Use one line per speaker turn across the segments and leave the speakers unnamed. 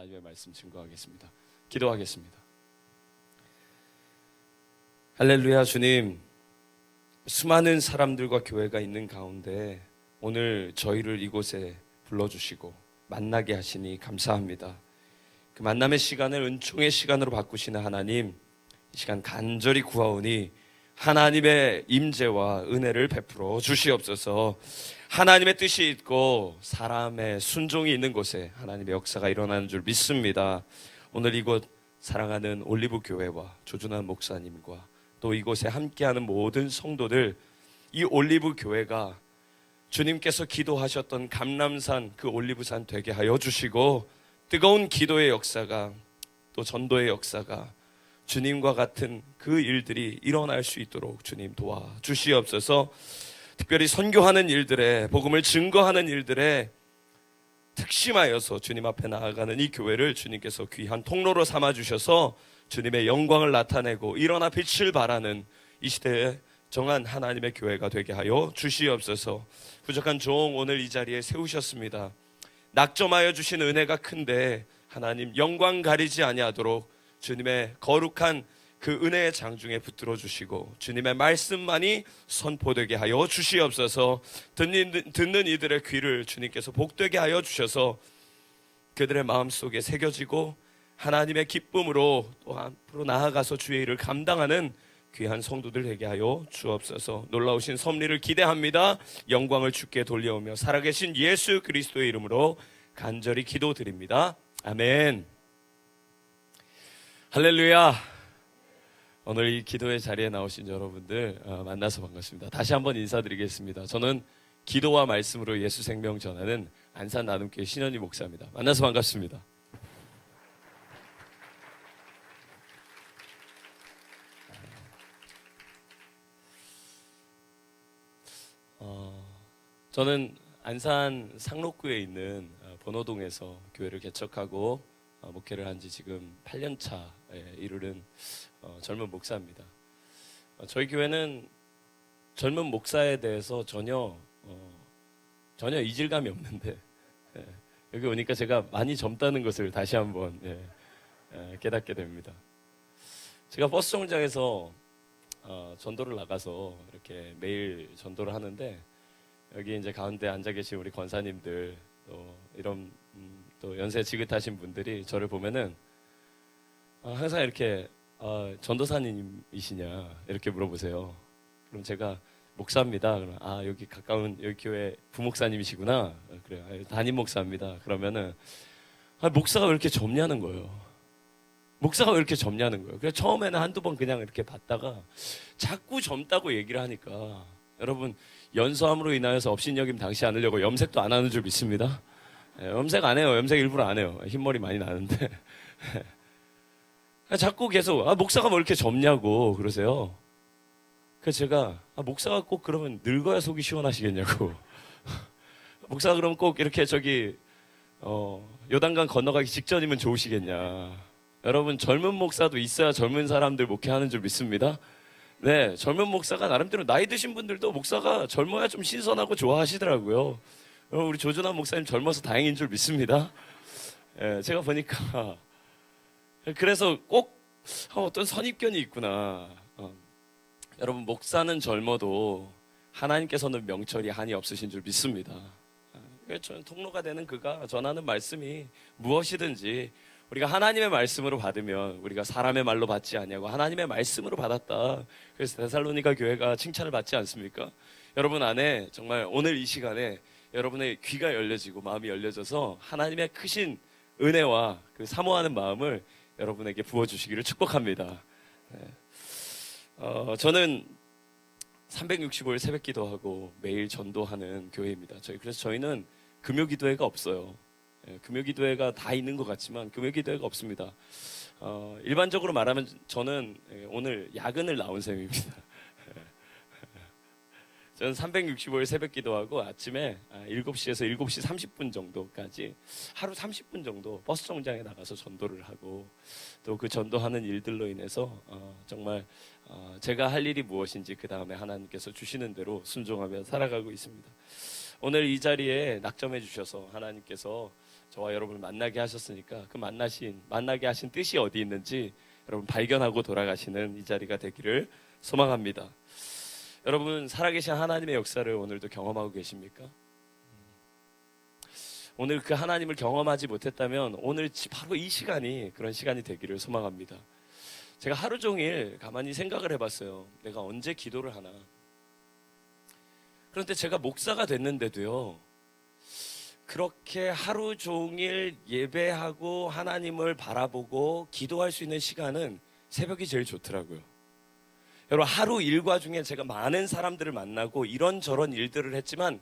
하나님의 말씀 증거하겠습니다. 기도하겠습니다. 할렐루야. 주님, 수많은 사람들과 교회가 있는 가운데 오늘 저희를 이곳에 불러주시고 만나게 하시니 감사합니다. 그 만남의 시간을 은총의 시간으로 바꾸시는 하나님, 이 시간 간절히 구하오니 하나님의 임재와 은혜를 베풀어 주시옵소서. 하나님의 뜻이 있고 사람의 순종이 있는 곳에 하나님의 역사가 일어나는 줄 믿습니다. 오늘 이곳 사랑하는 올리브 교회와 조준환 목사님과 또 이곳에 함께하는 모든 성도들, 이 올리브 교회가 주님께서 기도하셨던 감람산 그 올리브산 되게 하여 주시고, 뜨거운 기도의 역사가 또 전도의 역사가 주님과 같은 그 일들이 일어날 수 있도록 주님 도와주시옵소서. 특별히 선교하는 일들에, 복음을 증거하는 일들에 특심하여서 주님 앞에 나아가는 이 교회를 주님께서 귀한 통로로 삼아주셔서 주님의 영광을 나타내고 일어나 빛을 발하는 이 시대에 정한 하나님의 교회가 되게 하여 주시옵소서. 부족한 종 오늘 이 자리에 세우셨습니다. 낙점하여 주신 은혜가 큰데 하나님 영광 가리지 아니하도록 주님의 거룩한 그 은혜의 장중에 붙들어 주시고 주님의 말씀만이 선포되게 하여 주시옵소서. 듣는 이들의 귀를 주님께서 복되게 하여 주셔서 그들의 마음속에 새겨지고 하나님의 기쁨으로 또 앞으로 나아가서 주의 일을 감당하는 귀한 성도들 되게 하여 주옵소서. 놀라우신 섭리를 기대합니다. 영광을 주께 돌려오며 살아계신 예수 그리스도의 이름으로 간절히 기도드립니다. 아멘. 할렐루야. 오늘 이 기도의 자리에 나오신 여러분들 만나서 반갑습니다. 다시 한번 인사드리겠습니다. 저는 기도와 말씀으로 예수 생명 전하는 안산 나눔교회 신현희 목사입니다. 만나서 반갑습니다. 저는 안산 상록구에 있는 번호동에서 교회를 개척하고 목회를 한 지 지금 8년 차에 이르는 젊은 목사입니다. 저희 교회는 젊은 목사에 대해서 전혀 이질감이 없는데 여기 오니까 제가 많이 젊다는 것을 다시 한번 깨닫게 됩니다. 제가 버스 정류장에서 전도를 나가서 이렇게 매일 전도를 하는데 여기 이제 가운데 앉아 계신 우리 권사님들 또 이런 또 연세 지긋하신 분들이 저를 보면은 항상 이렇게 전도사님이시냐 이렇게 물어보세요. 그럼 제가 목사입니다. 그럼 여기 가까운 여기 교회 부목사님이시구나. 그래요. 담임 목사입니다. 그러면은 목사가 왜 이렇게 젊냐는 거예요. 목사가 왜 이렇게 젊냐는 거예요. 그래서 처음에는 한두 번 그냥 이렇게 봤다가 자꾸 젊다고 얘기를 하니까 여러분 연소함으로 인하여서 업신여김 당시 않으려고 염색도 안 하는 줄 믿습니다. 염색 안 해요. 염색 일부러 안 해요. 흰머리 많이 나는데 자꾸 계속 목사가 뭐 이렇게 젊냐고 그러세요. 그래서 제가 목사가 꼭 그러면 늙어야 속이 시원하시겠냐고 목사가 그러면 꼭 이렇게 요단강 건너가기 직전이면 좋으시겠냐. 여러분 젊은 목사도 있어야 젊은 사람들 목회하는 줄 믿습니다. 네, 젊은 목사가 나름대로 나이 드신 분들도 목사가 젊어야 좀 신선하고 좋아하시더라고요. 우리 조준환 목사님 젊어서 다행인 줄 믿습니다. 제가 보니까 그래서 꼭 어떤 선입견이 있구나. 여러분 목사는 젊어도 하나님께서는 명철이 한이 없으신 줄 믿습니다. 저는 통로가 되는 그가 전하는 말씀이 무엇이든지 우리가 하나님의 말씀으로 받으면 우리가 사람의 말로 받지 아니하고 하나님의 말씀으로 받았다. 그래서 데살로니가 교회가 칭찬을 받지 않습니까? 여러분 안에 정말 오늘 이 시간에 여러분의 귀가 열려지고 마음이 열려져서 하나님의 크신 은혜와 그 사모하는 마음을 여러분에게 부어주시기를 축복합니다. 저는 365일 새벽 기도하고 매일 전도하는 교회입니다. 그래서 저희는 금요 기도회가 없어요. 금요 기도회가 다 있는 것 같지만 금요 기도회가 없습니다. 일반적으로 말하면 저는 오늘 야근을 나온 셈입니다. 저는 365일 새벽 기도하고 아침에 7시에서 7시 30분 정도까지 하루 30분 정도 버스 정류장에 나가서 전도를 하고 또 그 전도하는 일들로 인해서 정말 제가 할 일이 무엇인지 그 다음에 하나님께서 주시는 대로 순종하며 살아가고 있습니다. 오늘 이 자리에 낙점해 주셔서 하나님께서 저와 여러분을 만나게 하셨으니까 그 만나게 하신 뜻이 어디 있는지 여러분 발견하고 돌아가시는 이 자리가 되기를 소망합니다. 여러분, 살아계신 하나님의 역사를 오늘도 경험하고 계십니까? 오늘 그 하나님을 경험하지 못했다면 오늘 바로 이 시간이 그런 시간이 되기를 소망합니다. 제가 하루 종일 가만히 생각을 해봤어요. 내가 언제 기도를 하나. 그런데 제가 목사가 됐는데도요, 그렇게 하루 종일 예배하고 하나님을 바라보고 기도할 수 있는 시간은 새벽이 제일 좋더라고요. 여러분, 하루 일과 중에 제가 많은 사람들을 만나고 이런저런 일들을 했지만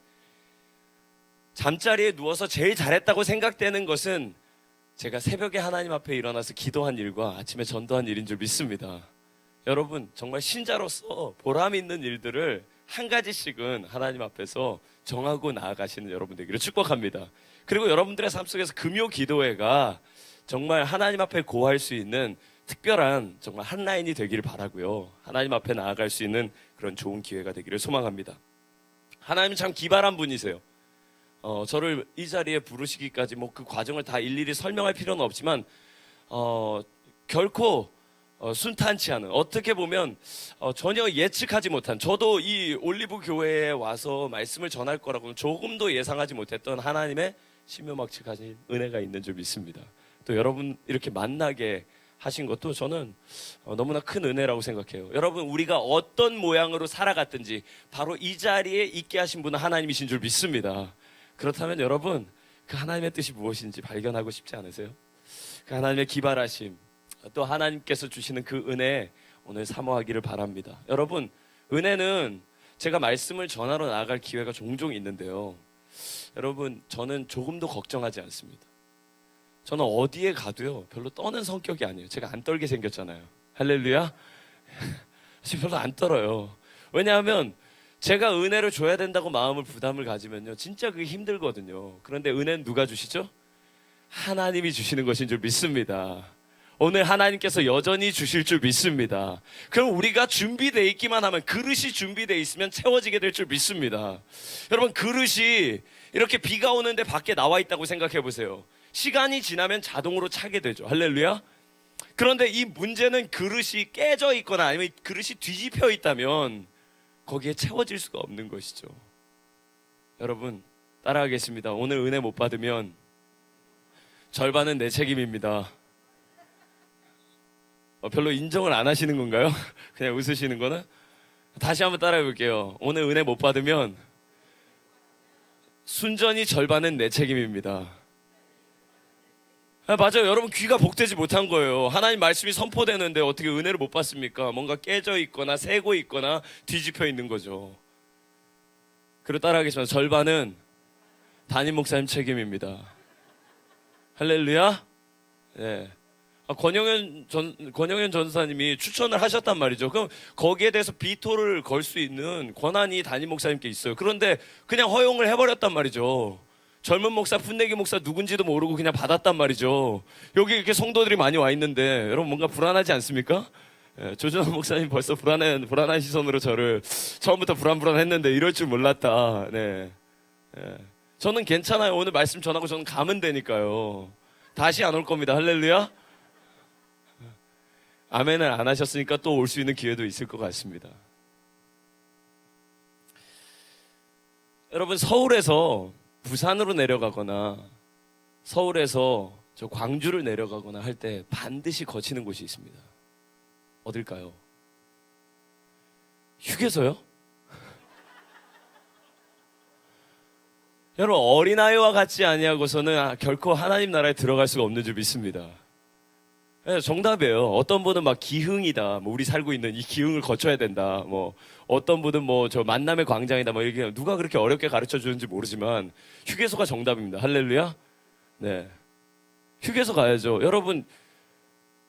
잠자리에 누워서 제일 잘했다고 생각되는 것은 제가 새벽에 하나님 앞에 일어나서 기도한 일과 아침에 전도한 일인 줄 믿습니다. 여러분, 정말 신자로서 보람 있는 일들을 한 가지씩은 하나님 앞에서 정하고 나아가시는 여러분 되기를 축복합니다. 그리고 여러분들의 삶 속에서 금요 기도회가 정말 하나님 앞에 고할 수 있는 특별한 정말 한 라인이 되기를 바라고요. 하나님 앞에 나아갈 수 있는 그런 좋은 기회가 되기를 소망합니다. 하나님은 참 기발한 분이세요. 저를 이 자리에 부르시기까지 그 과정을 다 일일이 설명할 필요는 없지만 결코 순탄치 않은, 어떻게 보면 전혀 예측하지 못한, 저도 이 올리브 교회에 와서 말씀을 전할 거라고는 조금도 예상하지 못했던 하나님의 신묘막측하신 은혜가 있는 줄 믿습니다. 또 여러분 이렇게 만나게 하신 것도 저는 너무나 큰 은혜라고 생각해요. 여러분, 우리가 어떤 모양으로 살아갔든지 바로 이 자리에 있게 하신 분은 하나님이신 줄 믿습니다. 그렇다면 여러분, 그 하나님의 뜻이 무엇인지 발견하고 싶지 않으세요? 그 하나님의 기발하심, 또 하나님께서 주시는 그 은혜 오늘 사모하기를 바랍니다. 여러분, 은혜는 제가 말씀을 전하러 나아갈 기회가 종종 있는데요, 여러분, 저는 조금도 걱정하지 않습니다. 저는 어디에 가도요 별로 떠는 성격이 아니에요. 제가 안 떨게 생겼잖아요. 할렐루야. 지금 별로 안 떨어요. 왜냐하면 제가 은혜를 줘야 된다고 마음을 부담을 가지면요 진짜 그게 힘들거든요. 그런데 은혜는 누가 주시죠? 하나님이 주시는 것인 줄 믿습니다. 오늘 하나님께서 여전히 주실 줄 믿습니다. 그럼 우리가 준비되어 있기만 하면, 그릇이 준비되어 있으면 채워지게 될 줄 믿습니다. 여러분, 그릇이 이렇게 비가 오는데 밖에 나와 있다고 생각해 보세요. 시간이 지나면 자동으로 차게 되죠. 할렐루야. 그런데 이 문제는 그릇이 깨져 있거나 아니면 그릇이 뒤집혀 있다면 거기에 채워질 수가 없는 것이죠. 여러분, 따라하겠습니다. 오늘 은혜 못 받으면 절반은 내 책임입니다. 별로 인정을 안 하시는 건가요? 그냥 웃으시는 거는? 다시 한번 따라해 볼게요. 오늘 은혜 못 받으면 순전히 절반은 내 책임입니다. 맞아요. 여러분, 귀가 복되지 못한 거예요. 하나님 말씀이 선포되는데 어떻게 은혜를 못 받습니까? 뭔가 깨져 있거나 새고 있거나 뒤집혀 있는 거죠. 그리고 따라하겠습니다. 절반은 담임 목사님 책임입니다. 할렐루야. 네. 권영현 전사님이 추천을 하셨단 말이죠. 그럼 거기에 대해서 비토를 걸 수 있는 권한이 담임 목사님께 있어요. 그런데 그냥 허용을 해버렸단 말이죠. 젊은 목사, 풋내기 목사 누군지도 모르고 그냥 받았단 말이죠. 여기 이렇게 성도들이 많이 와 있는데 여러분, 뭔가 불안하지 않습니까? 조준환 목사님 벌써 불안한 시선으로 저를 처음부터 불안했는데 이럴 줄 몰랐다. 네. 저는 괜찮아요. 오늘 말씀 전하고 저는 가면 되니까요. 다시 안 올 겁니다. 할렐루야. 아멘을 안 하셨으니까 또 올 수 있는 기회도 있을 것 같습니다. 여러분, 서울에서 부산으로 내려가거나 서울에서 저 광주를 내려가거나 할 때 반드시 거치는 곳이 있습니다. 어딜까요? 휴게소요? 여러분, 어린아이와 같지 아니하고서는 결코 하나님 나라에 들어갈 수가 없는 줄 믿습니다. 네, 정답이에요. 어떤 분은 막 기흥이다, 우리 살고 있는 이 기흥을 거쳐야 된다, 어떤 분은 저 만남의 광장이다, 이렇게 누가 그렇게 어렵게 가르쳐 주는지 모르지만 휴게소가 정답입니다. 할렐루야. 네, 휴게소 가야죠. 여러분,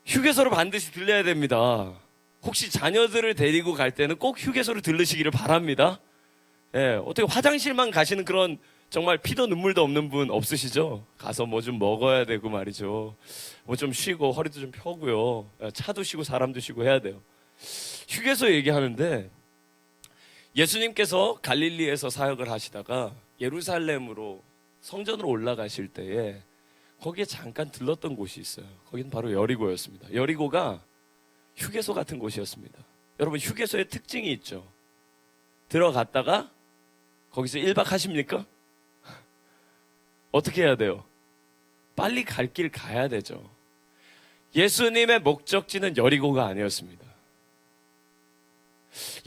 휴게소를 반드시 들려야 됩니다. 혹시 자녀들을 데리고 갈 때는 꼭 휴게소를 들르시기를 바랍니다. 네, 어떻게 화장실만 가시는 그런 정말 피도 눈물도 없는 분 없으시죠? 가서 좀 먹어야 되고 말이죠. 좀 쉬고 허리도 좀 펴고요. 차도 쉬고 사람도 쉬고 해야 돼요. 휴게소 얘기하는데, 예수님께서 갈릴리에서 사역을 하시다가 예루살렘으로 성전으로 올라가실 때에 거기에 잠깐 들렀던 곳이 있어요. 거기는 바로 여리고였습니다. 여리고가 휴게소 같은 곳이었습니다. 여러분, 휴게소의 특징이 있죠. 들어갔다가 거기서 1박 하십니까? 어떻게 해야 돼요? 빨리 갈 길 가야 되죠. 예수님의 목적지는 여리고가 아니었습니다.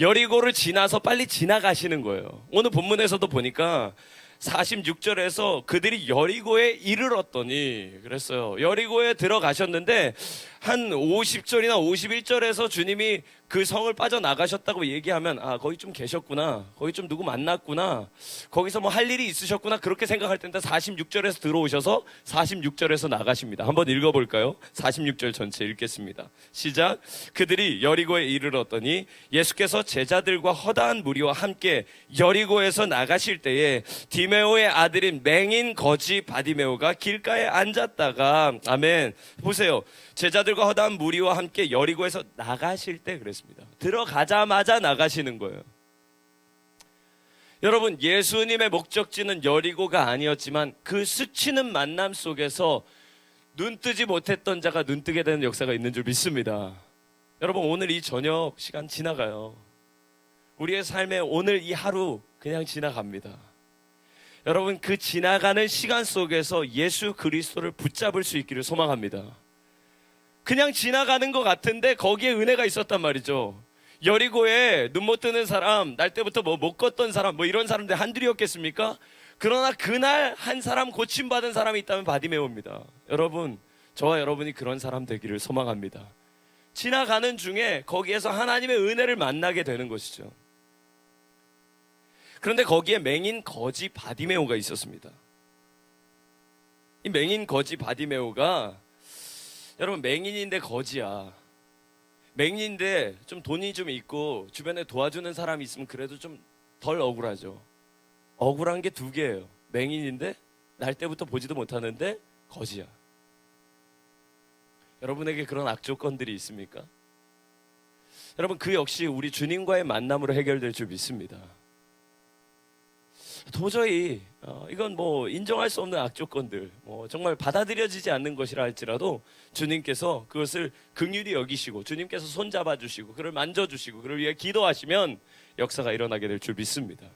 여리고를 지나서 빨리 지나가시는 거예요. 오늘 본문에서도 보니까 46절에서 그들이 여리고에 이르렀더니 그랬어요. 여리고에 들어가셨는데 한 50절이나 51절에서 주님이 그 성을 빠져나가셨다고 얘기하면 아, 거기 좀 계셨구나, 거기 좀 누구 만났구나, 거기서 뭐 할 일이 있으셨구나, 그렇게 생각할 텐데 46절에서 들어오셔서 46절에서 나가십니다. 한번 읽어볼까요? 46절 전체 읽겠습니다. 시작. 그들이 여리고에 이르렀더니 예수께서 제자들과 허다한 무리와 함께 여리고에서 나가실 때에 디메오의 아들인 맹인 거지 바디메오가 길가에 앉았다가, 아멘. 보세요. 제자들과 허다한 무리와 함께 여리고에서 나가실 때 그랬습니다. 들어가자마자 나가시는 거예요. 여러분, 예수님의 목적지는 여리고가 아니었지만 그 스치는 만남 속에서 눈뜨지 못했던 자가 눈뜨게 되는 역사가 있는 줄 믿습니다. 여러분, 오늘 이 저녁 시간 지나가요. 우리의 삶에 오늘 이 하루 그냥 지나갑니다. 여러분, 그 지나가는 시간 속에서 예수 그리스도를 붙잡을 수 있기를 소망합니다. 그냥 지나가는 것 같은데 거기에 은혜가 있었단 말이죠. 여리고에 눈 못 뜨는 사람, 날 때부터 못 걷던 사람, 이런 사람들 한둘이었겠습니까? 그러나 그날 한 사람 고침받은 사람이 있다면 바디메오입니다. 여러분, 저와 여러분이 그런 사람 되기를 소망합니다. 지나가는 중에 거기에서 하나님의 은혜를 만나게 되는 것이죠. 그런데 거기에 맹인 거지 바디메오가 있었습니다. 이 맹인 거지 바디메오가, 여러분, 맹인인데 거지야. 맹인인데 좀 돈이 좀 있고 주변에 도와주는 사람이 있으면 그래도 좀 덜 억울하죠. 억울한 게 두 개예요. 맹인인데 날 때부터 보지도 못하는데 거지야. 여러분에게 그런 악조건들이 있습니까? 여러분, 그 역시 우리 주님과의 만남으로 해결될 줄 믿습니다. 도저히 이건 인정할 수 없는 악조건들, 정말 받아들여지지 않는 것이라 할지라도 주님께서 그것을 긍휼히 여기시고 주님께서 손잡아 주시고 그를 만져주시고 그를 위해 기도하시면 역사가 일어나게 될 줄 믿습니다.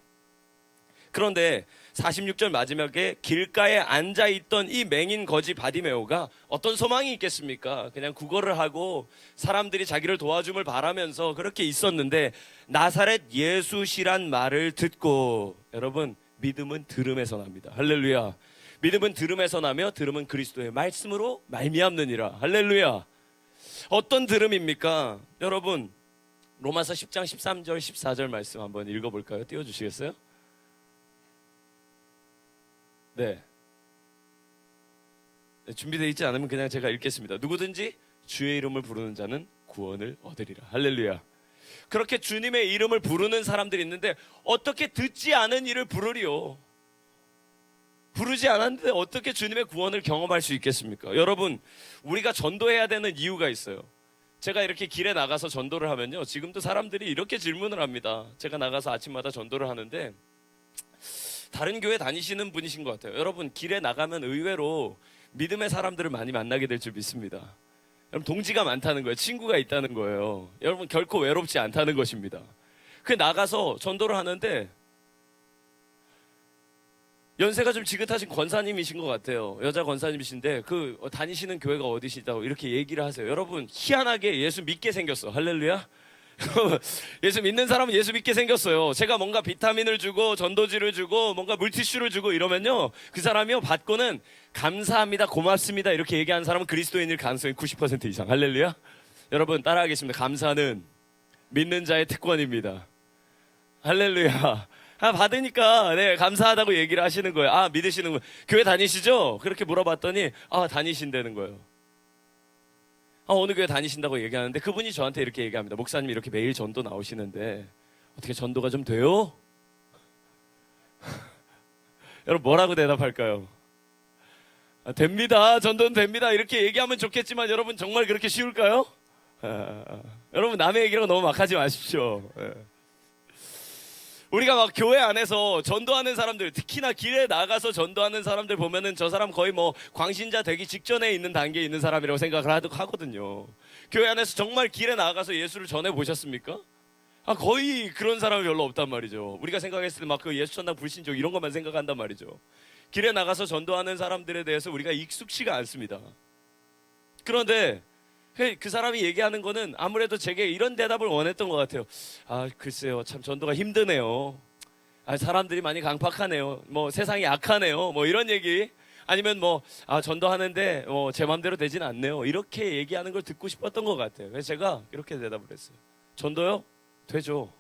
그런데 46절 마지막에 길가에 앉아있던 이 맹인 거지 바디메오가 어떤 소망이 있겠습니까? 그냥 구걸을 하고 사람들이 자기를 도와줌을 바라면서 그렇게 있었는데 나사렛 예수시란 말을 듣고, 여러분, 믿음은 들음에서 납니다. 할렐루야. 믿음은 들음에서 나며 들음은 그리스도의 말씀으로 말미암느니라. 할렐루야. 어떤 들음입니까? 여러분, 로마서 10장 13절 14절 말씀 한번 읽어볼까요? 띄워주시겠어요? 네. 준비되어 있지 않으면 그냥 제가 읽겠습니다. 누구든지 주의 이름을 부르는 자는 구원을 얻으리라. 할렐루야. 그렇게 주님의 이름을 부르는 사람들이 있는데 어떻게 듣지 않은 이를 부르리요? 부르지 않았는데 어떻게 주님의 구원을 경험할 수 있겠습니까? 여러분, 우리가 전도해야 되는 이유가 있어요. 제가 이렇게 길에 나가서 전도를 하면요, 지금도 사람들이 이렇게 질문을 합니다. 제가 나가서 아침마다 전도를 하는데 다른 교회 다니시는 분이신 것 같아요. 여러분, 길에 나가면 의외로 믿음의 사람들을 많이 만나게 될 줄 믿습니다. 여러분, 동지가 많다는 거예요. 친구가 있다는 거예요. 여러분, 결코 외롭지 않다는 것입니다. 그 나가서 전도를 하는데 연세가 좀 지긋하신 권사님이신 것 같아요. 여자 권사님이신데 다니시는 교회가 어디시다고 이렇게 얘기를 하세요. 여러분, 희한하게 예수 믿게 생겼어. 할렐루야. 예수 믿는 사람은 예수 믿게 생겼어요. 제가 뭔가 비타민을 주고 전도지를 주고 뭔가 물티슈를 주고 이러면요, 그 사람이요 받고는 감사합니다, 고맙습니다 이렇게 얘기하는 사람은 그리스도인일 가능성이 90% 이상. 할렐루야. 여러분, 따라하겠습니다. 감사는 믿는 자의 특권입니다. 할렐루야. 받으니까 감사하다고 얘기를 하시는 거예요. 믿으시는 거예요. 교회 다니시죠? 그렇게 물어봤더니 다니신다는 거예요. 어느 교회 다니신다고 얘기하는데 그분이 저한테 이렇게 얘기합니다. 목사님, 이렇게 매일 전도 나오시는데 어떻게 전도가 좀 돼요? 여러분, 뭐라고 대답할까요? 됩니다. 전도는 됩니다. 이렇게 얘기하면 좋겠지만 여러분, 정말 그렇게 쉬울까요? 여러분, 남의 얘기라고 너무 막 하지 마십시오. 우리가 막 교회 안에서 전도하는 사람들, 특히나 길에 나가서 전도하는 사람들 보면은 저 사람 거의 뭐 광신자 되기 직전에 있는 단계에 있는 사람이라고 생각을 하거든요. 교회 안에서 정말 길에 나가서 예수를 전해 보셨습니까? 거의 그런 사람이 별로 없단 말이죠. 우리가 생각했을 때 막 그 예수 전당 불신족 이런 것만 생각한단 말이죠. 길에 나가서 전도하는 사람들에 대해서 우리가 익숙치가 않습니다. 그런데 그 사람이 얘기하는 거는 아무래도 제게 이런 대답을 원했던 것 같아요. 글쎄요, 참 전도가 힘드네요. 사람들이 많이 강팍하네요. 뭐 세상이 악하네요. 뭐 이런 얘기. 아니면 뭐 전도하는데 제 마음대로 되진 않네요. 이렇게 얘기하는 걸 듣고 싶었던 것 같아요. 그래서 제가 이렇게 대답을 했어요. 전도요? 되죠.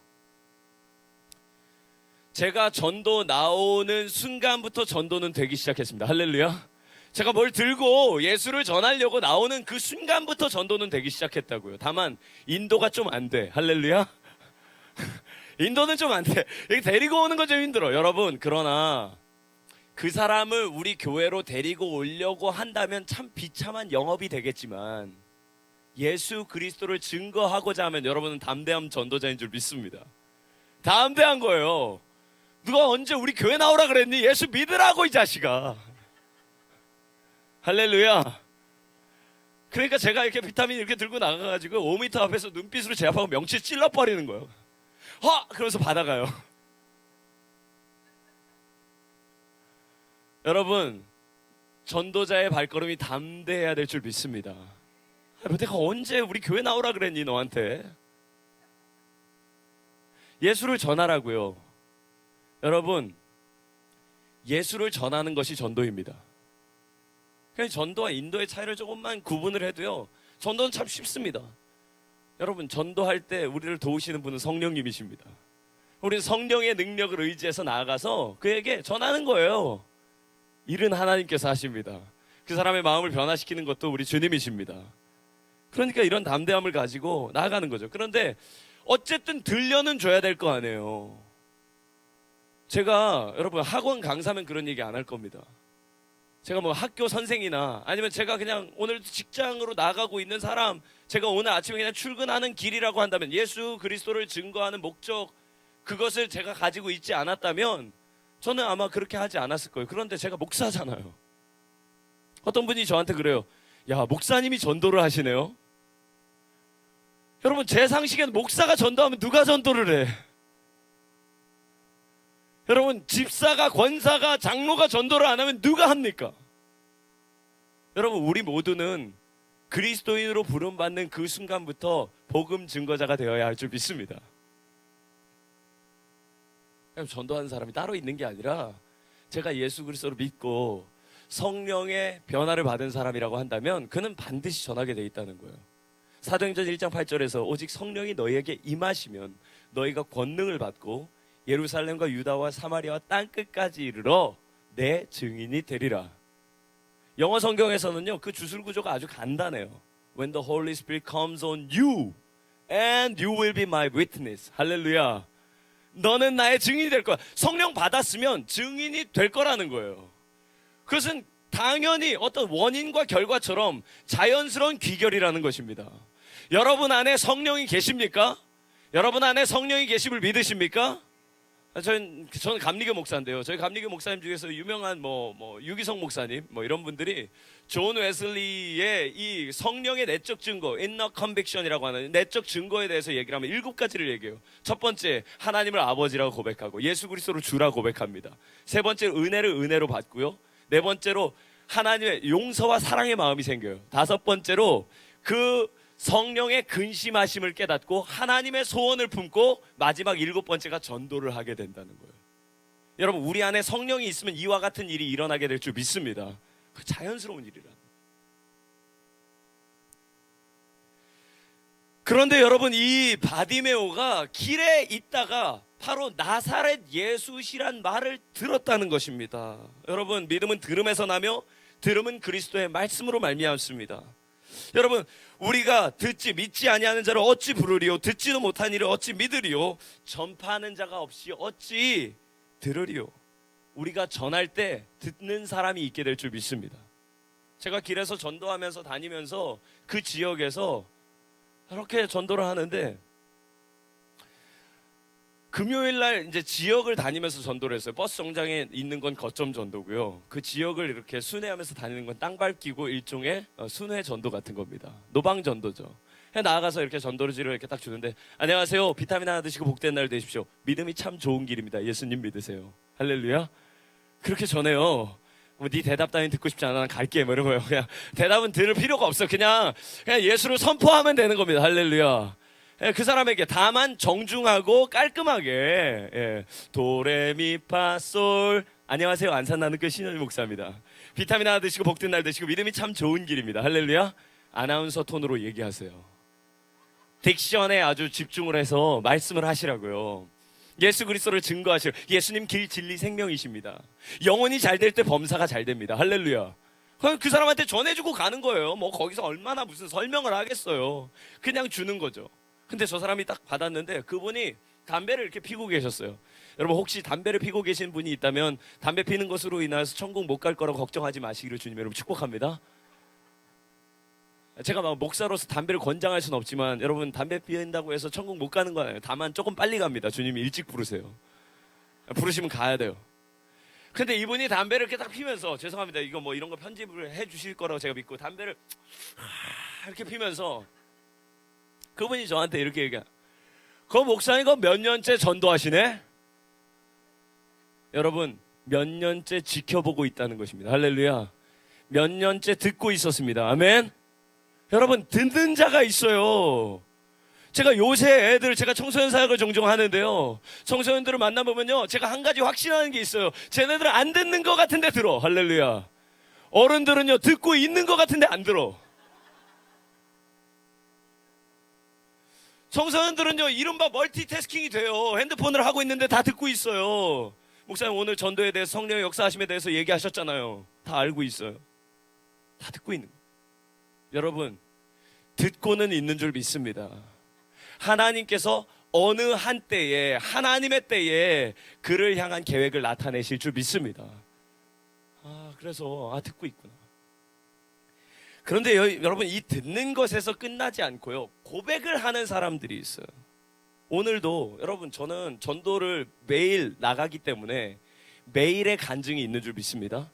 제가 전도 나오는 순간부터 전도는 되기 시작했습니다. 할렐루야. 제가 뭘 들고 예수를 전하려고 나오는 그 순간부터 전도는 되기 시작했다고요. 다만 인도가 좀 안 돼. 할렐루야. 인도는 좀 안 돼. 데리고 오는 건 좀 힘들어 여러분. 그러나 그 사람을 우리 교회로 데리고 오려고 한다면 참 비참한 영업이 되겠지만 예수 그리스도를 증거하고자 하면 여러분은 담대한 전도자인 줄 믿습니다. 담대한 거예요. 누가 언제 우리 교회 나오라 그랬니? 예수 믿으라고 이 자식아. 할렐루야. 그러니까 제가 이렇게 비타민 이렇게 들고 나가가지고 5m 앞에서 눈빛으로 제 앞하고 명치 찔러버리는 거예요. 그러면서 받아가요. 여러분, 전도자의 발걸음이 담대해야 될 줄 믿습니다. 내가 언제 우리 교회 나오라 그랬니 너한테? 예수를 전하라고요. 여러분, 예수를 전하는 것이 전도입니다. 그냥 전도와 인도의 차이를 조금만 구분을 해도요, 전도는 참 쉽습니다. 여러분, 전도할 때 우리를 도우시는 분은 성령님이십니다. 우리는 성령의 능력을 의지해서 나아가서 그에게 전하는 거예요. 일은 하나님께서 하십니다. 그 사람의 마음을 변화시키는 것도 우리 주님이십니다. 그러니까 이런 담대함을 가지고 나아가는 거죠. 그런데 어쨌든 들려는 줘야 될 거 아니에요. 제가 여러분 학원 강사면 그런 얘기 안 할 겁니다. 제가 뭐 학교 선생이나 아니면 제가 그냥 오늘 직장으로 나가고 있는 사람, 제가 오늘 아침에 그냥 출근하는 길이라고 한다면 예수 그리스도를 증거하는 목적, 그것을 제가 가지고 있지 않았다면 저는 아마 그렇게 하지 않았을 거예요. 그런데 제가 목사잖아요. 어떤 분이 저한테 그래요. 야, 목사님이 전도를 하시네요. 여러분, 제 상식에는 목사가 전도하면 누가 전도를 해? 여러분, 집사가, 권사가, 장로가 전도를 안 하면 누가 합니까? 여러분, 우리 모두는 그리스도인으로 부름받는 그 순간부터 복음 증거자가 되어야 할 줄 믿습니다. 전도하는 사람이 따로 있는 게 아니라 제가 예수 그리스도를 믿고 성령의 변화를 받은 사람이라고 한다면 그는 반드시 전하게 돼 있다는 거예요. 사도행전 1장 8절에서 오직 성령이 너희에게 임하시면 너희가 권능을 받고 예루살렘과 유다와 사마리아와 땅끝까지 이르러 내 증인이 되리라. 영어 성경에서는요, 그 주술 구조가 아주 간단해요. When the Holy Spirit comes on you and you will be my witness. 할렐루야. 너는 나의 증인이 될 거야. 성령 받았으면 증인이 될 거라는 거예요. 그것은 당연히 어떤 원인과 결과처럼 자연스러운 귀결이라는 것입니다. 여러분 안에 성령이 계십니까? 여러분 안에 성령이 계심을 믿으십니까? 저는 감리교 목사인데요. 저희 감리교 목사님 중에서 유명한 유기성 목사님 이런 분들이 존 웨슬리의 이 성령의 내적 증거, inner conviction이라고 하는 내적 증거에 대해서 얘기를 하면 7가지를 얘기해요. 첫 번째, 하나님을 아버지라고 고백하고 예수 그리스도를 주라 고백합니다. 세 번째, 은혜를 은혜로 받고요. 네 번째로 하나님의 용서와 사랑의 마음이 생겨요. 다섯 번째로 그 성령의 근심하심을 깨닫고 하나님의 소원을 품고 마지막 7번째가 전도를 하게 된다는 거예요. 여러분, 우리 안에 성령이 있으면 이와 같은 일이 일어나게 될 줄 믿습니다. 그 자연스러운 일이라. 그런데 여러분, 이 바디메오가 길에 있다가 바로 나사렛 예수시란 말을 들었다는 것입니다. 여러분, 믿음은 들음에서 나며 들음은 그리스도의 말씀으로 말미암습니다. 여러분, 우리가 듣지 믿지 아니하는 자를 어찌 부르리요? 듣지도 못한 이를 어찌 믿으리요? 전파하는 자가 없이 어찌 들으리요? 우리가 전할 때 듣는 사람이 있게 될 줄 믿습니다. 제가 길에서 전도하면서 다니면서 그 지역에서 이렇게 전도를 하는데 금요일 날 이제 지역을 다니면서 전도를 했어요. 버스 정장에 있는 건 거점 전도고요. 그 지역을 이렇게 순회하면서 다니는 건 땅 밟기고 일종의 순회 전도 같은 겁니다. 노방 전도죠. 나아가서 이렇게 전도지를 이렇게 딱 주는데, 안녕하세요. 비타민 하나 드시고 복된 날 되십시오. 믿음이 참 좋은 길입니다. 예수님 믿으세요. 할렐루야. 그렇게 전해요. 네 대답 따윈 듣고 싶지 않아. 난 갈게. 뭐 이런 거예요. 그냥 대답은 들을 필요가 없어. 그냥 예수를 선포하면 되는 겁니다. 할렐루야. 그 사람에게 다만 정중하고 깔끔하게 도레미파솔 안녕하세요. 안산나는교 신현희 목사입니다. 비타민 하나 드시고 복된 날 되시고 믿음이 참 좋은 길입니다. 할렐루야. 아나운서 톤으로 얘기하세요. 딕션에 아주 집중을 해서 말씀을 하시라고요. 예수 그리스도를 증거하시라. 예수님 길 진리 생명이십니다. 영혼이 잘 될 때 범사가 잘 됩니다. 할렐루야. 그 사람한테 전해주고 가는 거예요. 뭐 거기서 얼마나 무슨 설명을 하겠어요. 그냥 주는 거죠. 근데 저 사람이 딱 받았는데 그분이 담배를 이렇게 피고 계셨어요. 여러분 혹시 담배를 피고 계신 분이 있다면 담배 피는 것으로 인해서 천국 못 갈 거라고 걱정하지 마시기를 주님 여러분 축복합니다. 제가 막 목사로서 담배를 권장할 수는 없지만 여러분 담배 피운다고 해서 천국 못 가는 거 아니에요. 다만 조금 빨리 갑니다. 주님이 일찍 부르세요. 부르시면 가야 돼요. 근데 이분이 담배를 이렇게 딱 피면서 죄송합니다. 이거 뭐 이런 거 편집을 해 주실 거라고 제가 믿고 담배를 이렇게 피면서 그분이 저한테 이렇게 얘기해요. 그 목사님 그 몇 년째 전도하시네? 여러분 몇 년째 지켜보고 있다는 것입니다. 할렐루야. 몇 년째 듣고 있었습니다. 아멘. 여러분 듣는 자가 있어요. 제가 요새 애들 제가 청소년 사역을 종종 하는데요. 청소년들을 만나보면요. 제가 한 가지 확신하는 게 있어요. 쟤네들은 안 듣는 것 같은데 들어. 할렐루야. 어른들은요. 듣고 있는 것 같은데 안 들어. 청소년들은요. 이른바 멀티태스킹이 돼요. 핸드폰을 하고 있는데 다 듣고 있어요. 목사님 오늘 전도에 대해서 성령의 역사하심에 대해서 얘기하셨잖아요. 다 알고 있어요. 다 듣고 있는 거예요. 여러분 듣고는 있는 줄 믿습니다. 하나님께서 어느 한때에 하나님의 때에 그를 향한 계획을 나타내실 줄 믿습니다. 그래서 듣고 있구나. 그런데 여러분 이 듣는 것에서 끝나지 않고요. 고백을 하는 사람들이 있어요. 오늘도 여러분 저는 전도를 매일 나가기 때문에 매일의 간증이 있는 줄 믿습니다.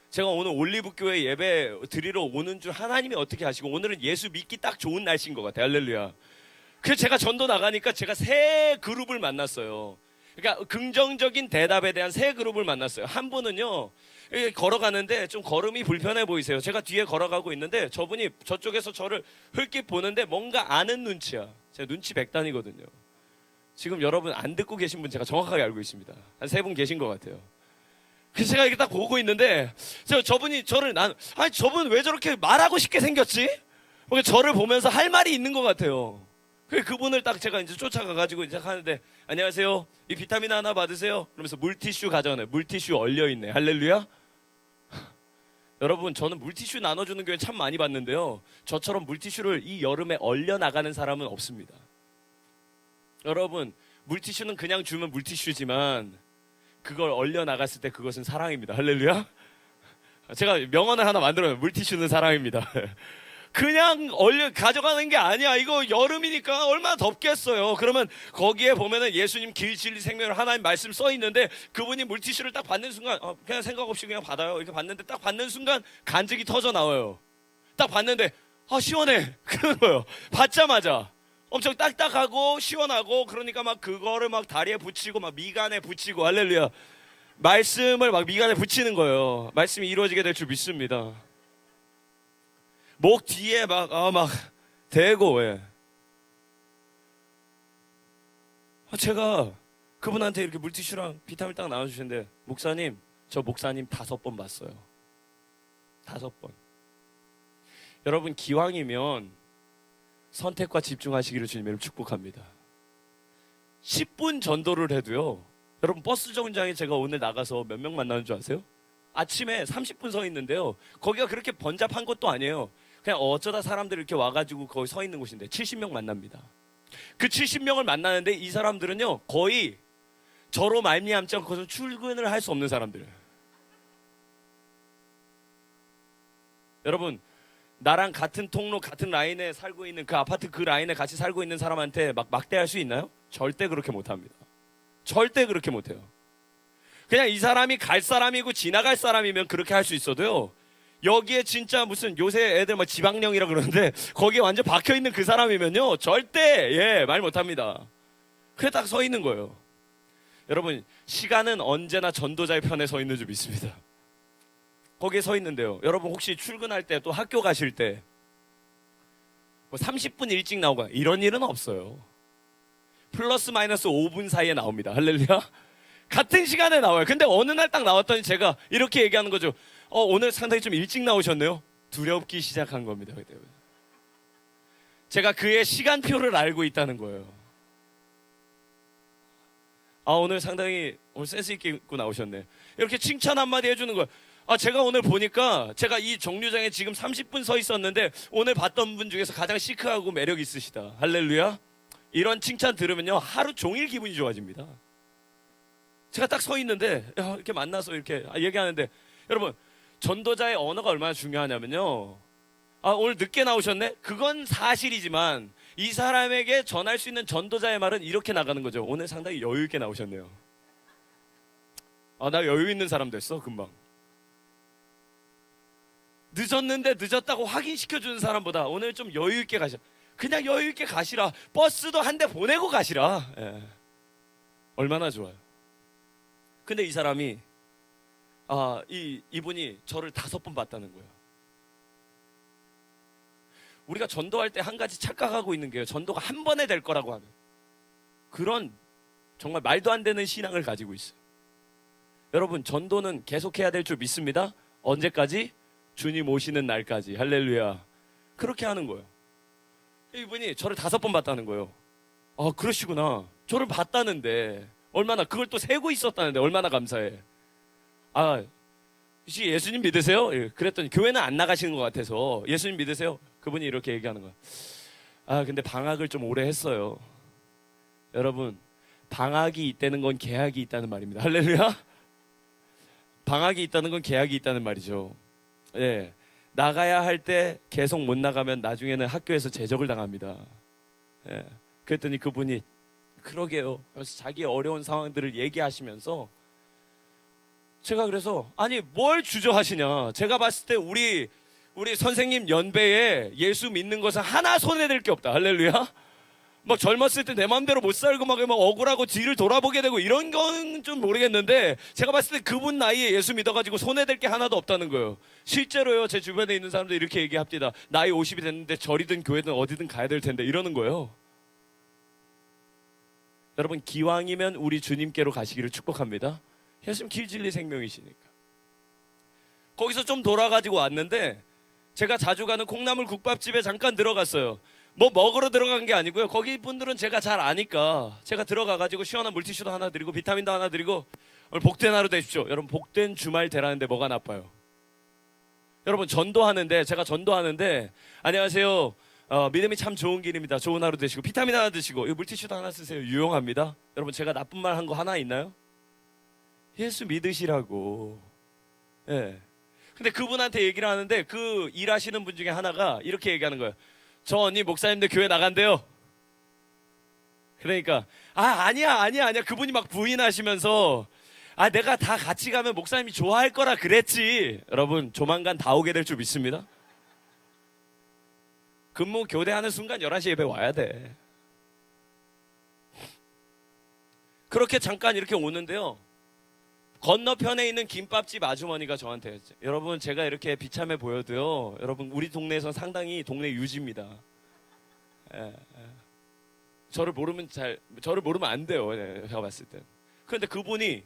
제가 오늘 올리브교회 예배 드리러 오는 줄 하나님이 어떻게 하시고 오늘은 예수 믿기 딱 좋은 날씨인 것 같아요. 할렐루야. 그래서 제가 전도 나가니까 제가 세 그룹을 만났어요. 그러니까 긍정적인 대답에 대한 세 그룹을 만났어요. 한 분은요. 걸어가는데 좀 걸음이 불편해 보이세요. 제가 뒤에 걸어가고 있는데 저분이 저쪽에서 저를 흘낏 보는데 뭔가 아는 눈치야. 제가 눈치 백단이거든요. 지금 여러분 안 듣고 계신 분 제가 정확하게 알고 있습니다. 한 세 분 계신 것 같아요. 그래서 제가 이렇게 딱 보고 있는데 저분이 저를 저분 왜 저렇게 말하고 싶게 생겼지? 저를 보면서 할 말이 있는 것 같아요. 그분을 딱 제가 이제 쫓아가가지고 이제 하는데 안녕하세요. 이 비타민 하나 받으세요. 그러면서 물티슈 가져오네. 물티슈 얼려있네. 할렐루야. 여러분 저는 물티슈 나눠주는 교회 참 많이 봤는데요. 저처럼 물티슈를 이 여름에 얼려나가는 사람은 없습니다. 여러분 물티슈는 그냥 주면 물티슈지만 그걸 얼려나갔을 때 그것은 사랑입니다. 할렐루야. 제가 명언을 하나 만들어요. 물티슈는 사랑입니다. 그냥 가져가는 게 아니야. 이거 여름이니까 얼마나 덥겠어요. 그러면 거기에 보면은 예수님 길 진리 생명을 하나님 말씀 써 있는데 그분이 물티슈를 딱 받는 순간 그냥 생각 없이 그냥 받아요. 이렇게 받는데 딱 받는 순간 간직이 터져 나와요. 딱 받는데 시원해. 그런 거예요. 받자마자 엄청 딱딱하고 시원하고 그러니까 막 그거를 막 다리에 붙이고 막 미간에 붙이고 할렐루야. 말씀을 막 미간에 붙이는 거예요. 말씀이 이루어지게 될 줄 믿습니다. 목 뒤에 막 대고 제가 그분한테 이렇게 물티슈랑 비타민 딱 나눠주시는데 목사님 저 목사님 5번 봤어요. 5번. 여러분 기왕이면 선택과 집중하시기를 주님을 축복합니다. 10분 전도를 해도요. 여러분 버스 정류장에 제가 오늘 나가서 몇 명 만나는 줄 아세요? 아침에 30분 서 있는데요. 거기가 그렇게 번잡한 것도 아니에요. 그냥 어쩌다 사람들이 이렇게 와가지고 거기 서 있는 곳인데 70명 만납니다. 그 70명을 만나는데 이 사람들은요. 거의 저로 말미암지 않고서 출근을 할 수 없는 사람들. 여러분 나랑 같은 통로 같은 라인에 살고 있는 그 아파트 그 라인에 같이 살고 있는 사람한테 막대할 수 있나요? 절대 그렇게 못합니다. 절대 그렇게 못해요. 그냥 이 사람이 갈 사람이고 지나갈 사람이면 그렇게 할 수 있어도요, 여기에 진짜 무슨 요새 애들 막 지방령이라 그러는데 거기에 완전 박혀있는 그 사람이면요 절대 말 못합니다. 그래 딱 서 있는 거예요. 여러분, 시간은 언제나 전도자의 편에 서 있는 줄 믿습니다. 거기에 서 있는데요, 여러분 혹시 출근할 때 또 학교 가실 때 뭐 30분 일찍 나오거나 이런 일은 없어요. 플러스 마이너스 5분 사이에 나옵니다. 할렐루야. 같은 시간에 나와요. 근데 어느 날 딱 나왔더니 제가 이렇게 얘기하는 거죠. 오늘 상당히 좀 일찍 나오셨네요. 두렵기 시작한 겁니다. 그때 제가 그의 시간표를 알고 있다는 거예요. 오늘 상당히 오늘 센스 있게 입고 나오셨네. 이렇게 칭찬 한마디 해주는 거예요. 제가 오늘 보니까 제가 이 정류장에 지금 30분 서 있었는데 오늘 봤던 분 중에서 가장 시크하고 매력 있으시다. 할렐루야. 이런 칭찬 들으면요 하루 종일 기분이 좋아집니다. 제가 딱 서 있는데 이렇게 만나서 이렇게 얘기하는데, 여러분 전도자의 언어가 얼마나 중요하냐면요, 오늘 늦게 나오셨네? 그건 사실이지만 이 사람에게 전할 수 있는 전도자의 말은 이렇게 나가는 거죠. 오늘 상당히 여유 있게 나오셨네요. 나 여유 있는 사람 됐어 금방. 늦었는데 늦었다고 확인시켜주는 사람보다 오늘 좀 여유 있게 가시라. 그냥 여유 있게 가시라. 버스도 한 대 보내고 가시라. 얼마나 좋아요. 근데 이 사람이 이분이 저를 5번 봤다는 거예요. 우리가 전도할 때 한 가지 착각하고 있는 게요, 전도가 한 번에 될 거라고 하는 그런 정말 말도 안 되는 신앙을 가지고 있어요. 여러분, 전도는 계속해야 될 줄 믿습니다. 언제까지? 주님 오시는 날까지. 할렐루야. 그렇게 하는 거예요. 이분이 저를 5번 봤다는 거예요. 그러시구나. 저를 봤다는데 얼마나, 그걸 또 세고 있었다는데 얼마나 감사해. 혹시 예수님 믿으세요? 그랬더니 교회는 안 나가시는 것 같아서 예수님 믿으세요? 그분이 이렇게 얘기하는 거야. 근데 방학을 좀 오래 했어요. 여러분, 방학이 있다는 건 계약이 있다는 말입니다. 할렐루야. 방학이 있다는 건 계약이 있다는 말이죠. 나가야 할 때 계속 못 나가면 나중에는 학교에서 제적을 당합니다. 그랬더니 그분이 그러게요. 그래서 자기 어려운 상황들을 얘기하시면서 제가 그래서 뭘 주저하시냐. 제가 봤을 때 우리 선생님 연배에 예수 믿는 것은 하나 손해될 게 없다. 할렐루야. 막 젊었을 때 내 마음대로 못 살고 막 억울하고 뒤를 돌아보게 되고 이런 건 좀 모르겠는데, 제가 봤을 때 그분 나이에 예수 믿어가지고 손해될 게 하나도 없다는 거예요. 실제로요, 제 주변에 있는 사람들 이렇게 얘기합니다. 나이 50이 됐는데 절이든 교회든 어디든 가야 될 텐데 이러는 거예요. 여러분, 기왕이면 우리 주님께로 가시기를 축복합니다. 예수님 길 진리 생명이시니까. 거기서 좀 돌아가지고 왔는데 제가 자주 가는 콩나물 국밥집에 잠깐 들어갔어요. 뭐 먹으러 들어간 게 아니고요, 거기 분들은 제가 잘 아니까 제가 들어가가지고 시원한 물티슈도 하나 드리고 비타민도 하나 드리고 오늘 복된 하루 되십시오. 여러분, 복된 주말 되라는데 뭐가 나빠요? 여러분, 제가 전도하는데 안녕하세요, 믿음이 참 좋은 길입니다. 좋은 하루 되시고 비타민 하나 드시고 이 물티슈도 하나 쓰세요. 유용합니다. 여러분, 제가 나쁜 말 한 거 하나 있나요? 예수 믿으시라고. 근데 그분한테 얘기를 하는데 그 일하시는 분 중에 하나가 이렇게 얘기하는 거예요. 저 언니 목사님들 교회 나간대요. 그러니까 아니야. 그분이 막 부인하시면서 내가 다 같이 가면 목사님이 좋아할 거라 그랬지. 여러분, 조만간 다 오게 될 줄 믿습니다. 근무 교대하는 순간 11시 예배 와야 돼. 그렇게 잠깐 이렇게 오는데요, 건너편에 있는 김밥집 아주머니가 저한테, 여러분 제가 이렇게 비참해 보여도요, 여러분 우리 동네에선 상당히 동네 유지입니다. 저를 모르면 안 돼요. 제가 봤을 때. 그런데 그분이,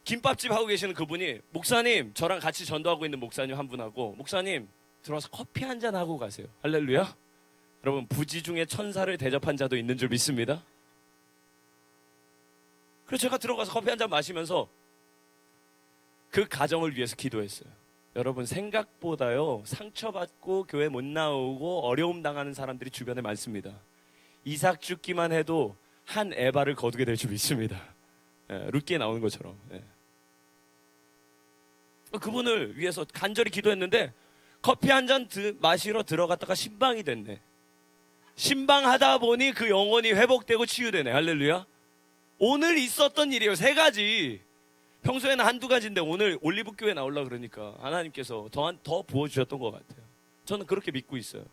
김밥집 하고 계시는 그분이, 목사님, 저랑 같이 전도하고 있는 목사님 한 분하고, 목사님 들어와서 커피 한잔 하고 가세요. 할렐루야. 여러분, 부지 중에 천사를 대접한 자도 있는 줄 믿습니다. 그래서 제가 들어가서 커피 한잔 마시면서 그 가정을 위해서 기도했어요. 여러분, 생각보다요, 상처받고 교회 못 나오고 어려움 당하는 사람들이 주변에 많습니다. 이삭 죽기만 해도 한 에바를 거두게 될 줄 믿습니다. 룻기에 나오는 것처럼. 그분을 위해서 간절히 기도했는데 커피 한 잔 마시러 들어갔다가 신방이 됐네. 신방하다 보니 그 영혼이 회복되고 치유되네. 할렐루야. 오늘 있었던 일이에요. 세 가지. 평소에는 한두 가지인데 오늘 올리브교회 나오려고 그러니까 하나님께서 더 부어주셨던 것 같아요. 저는 그렇게 믿고 있어요.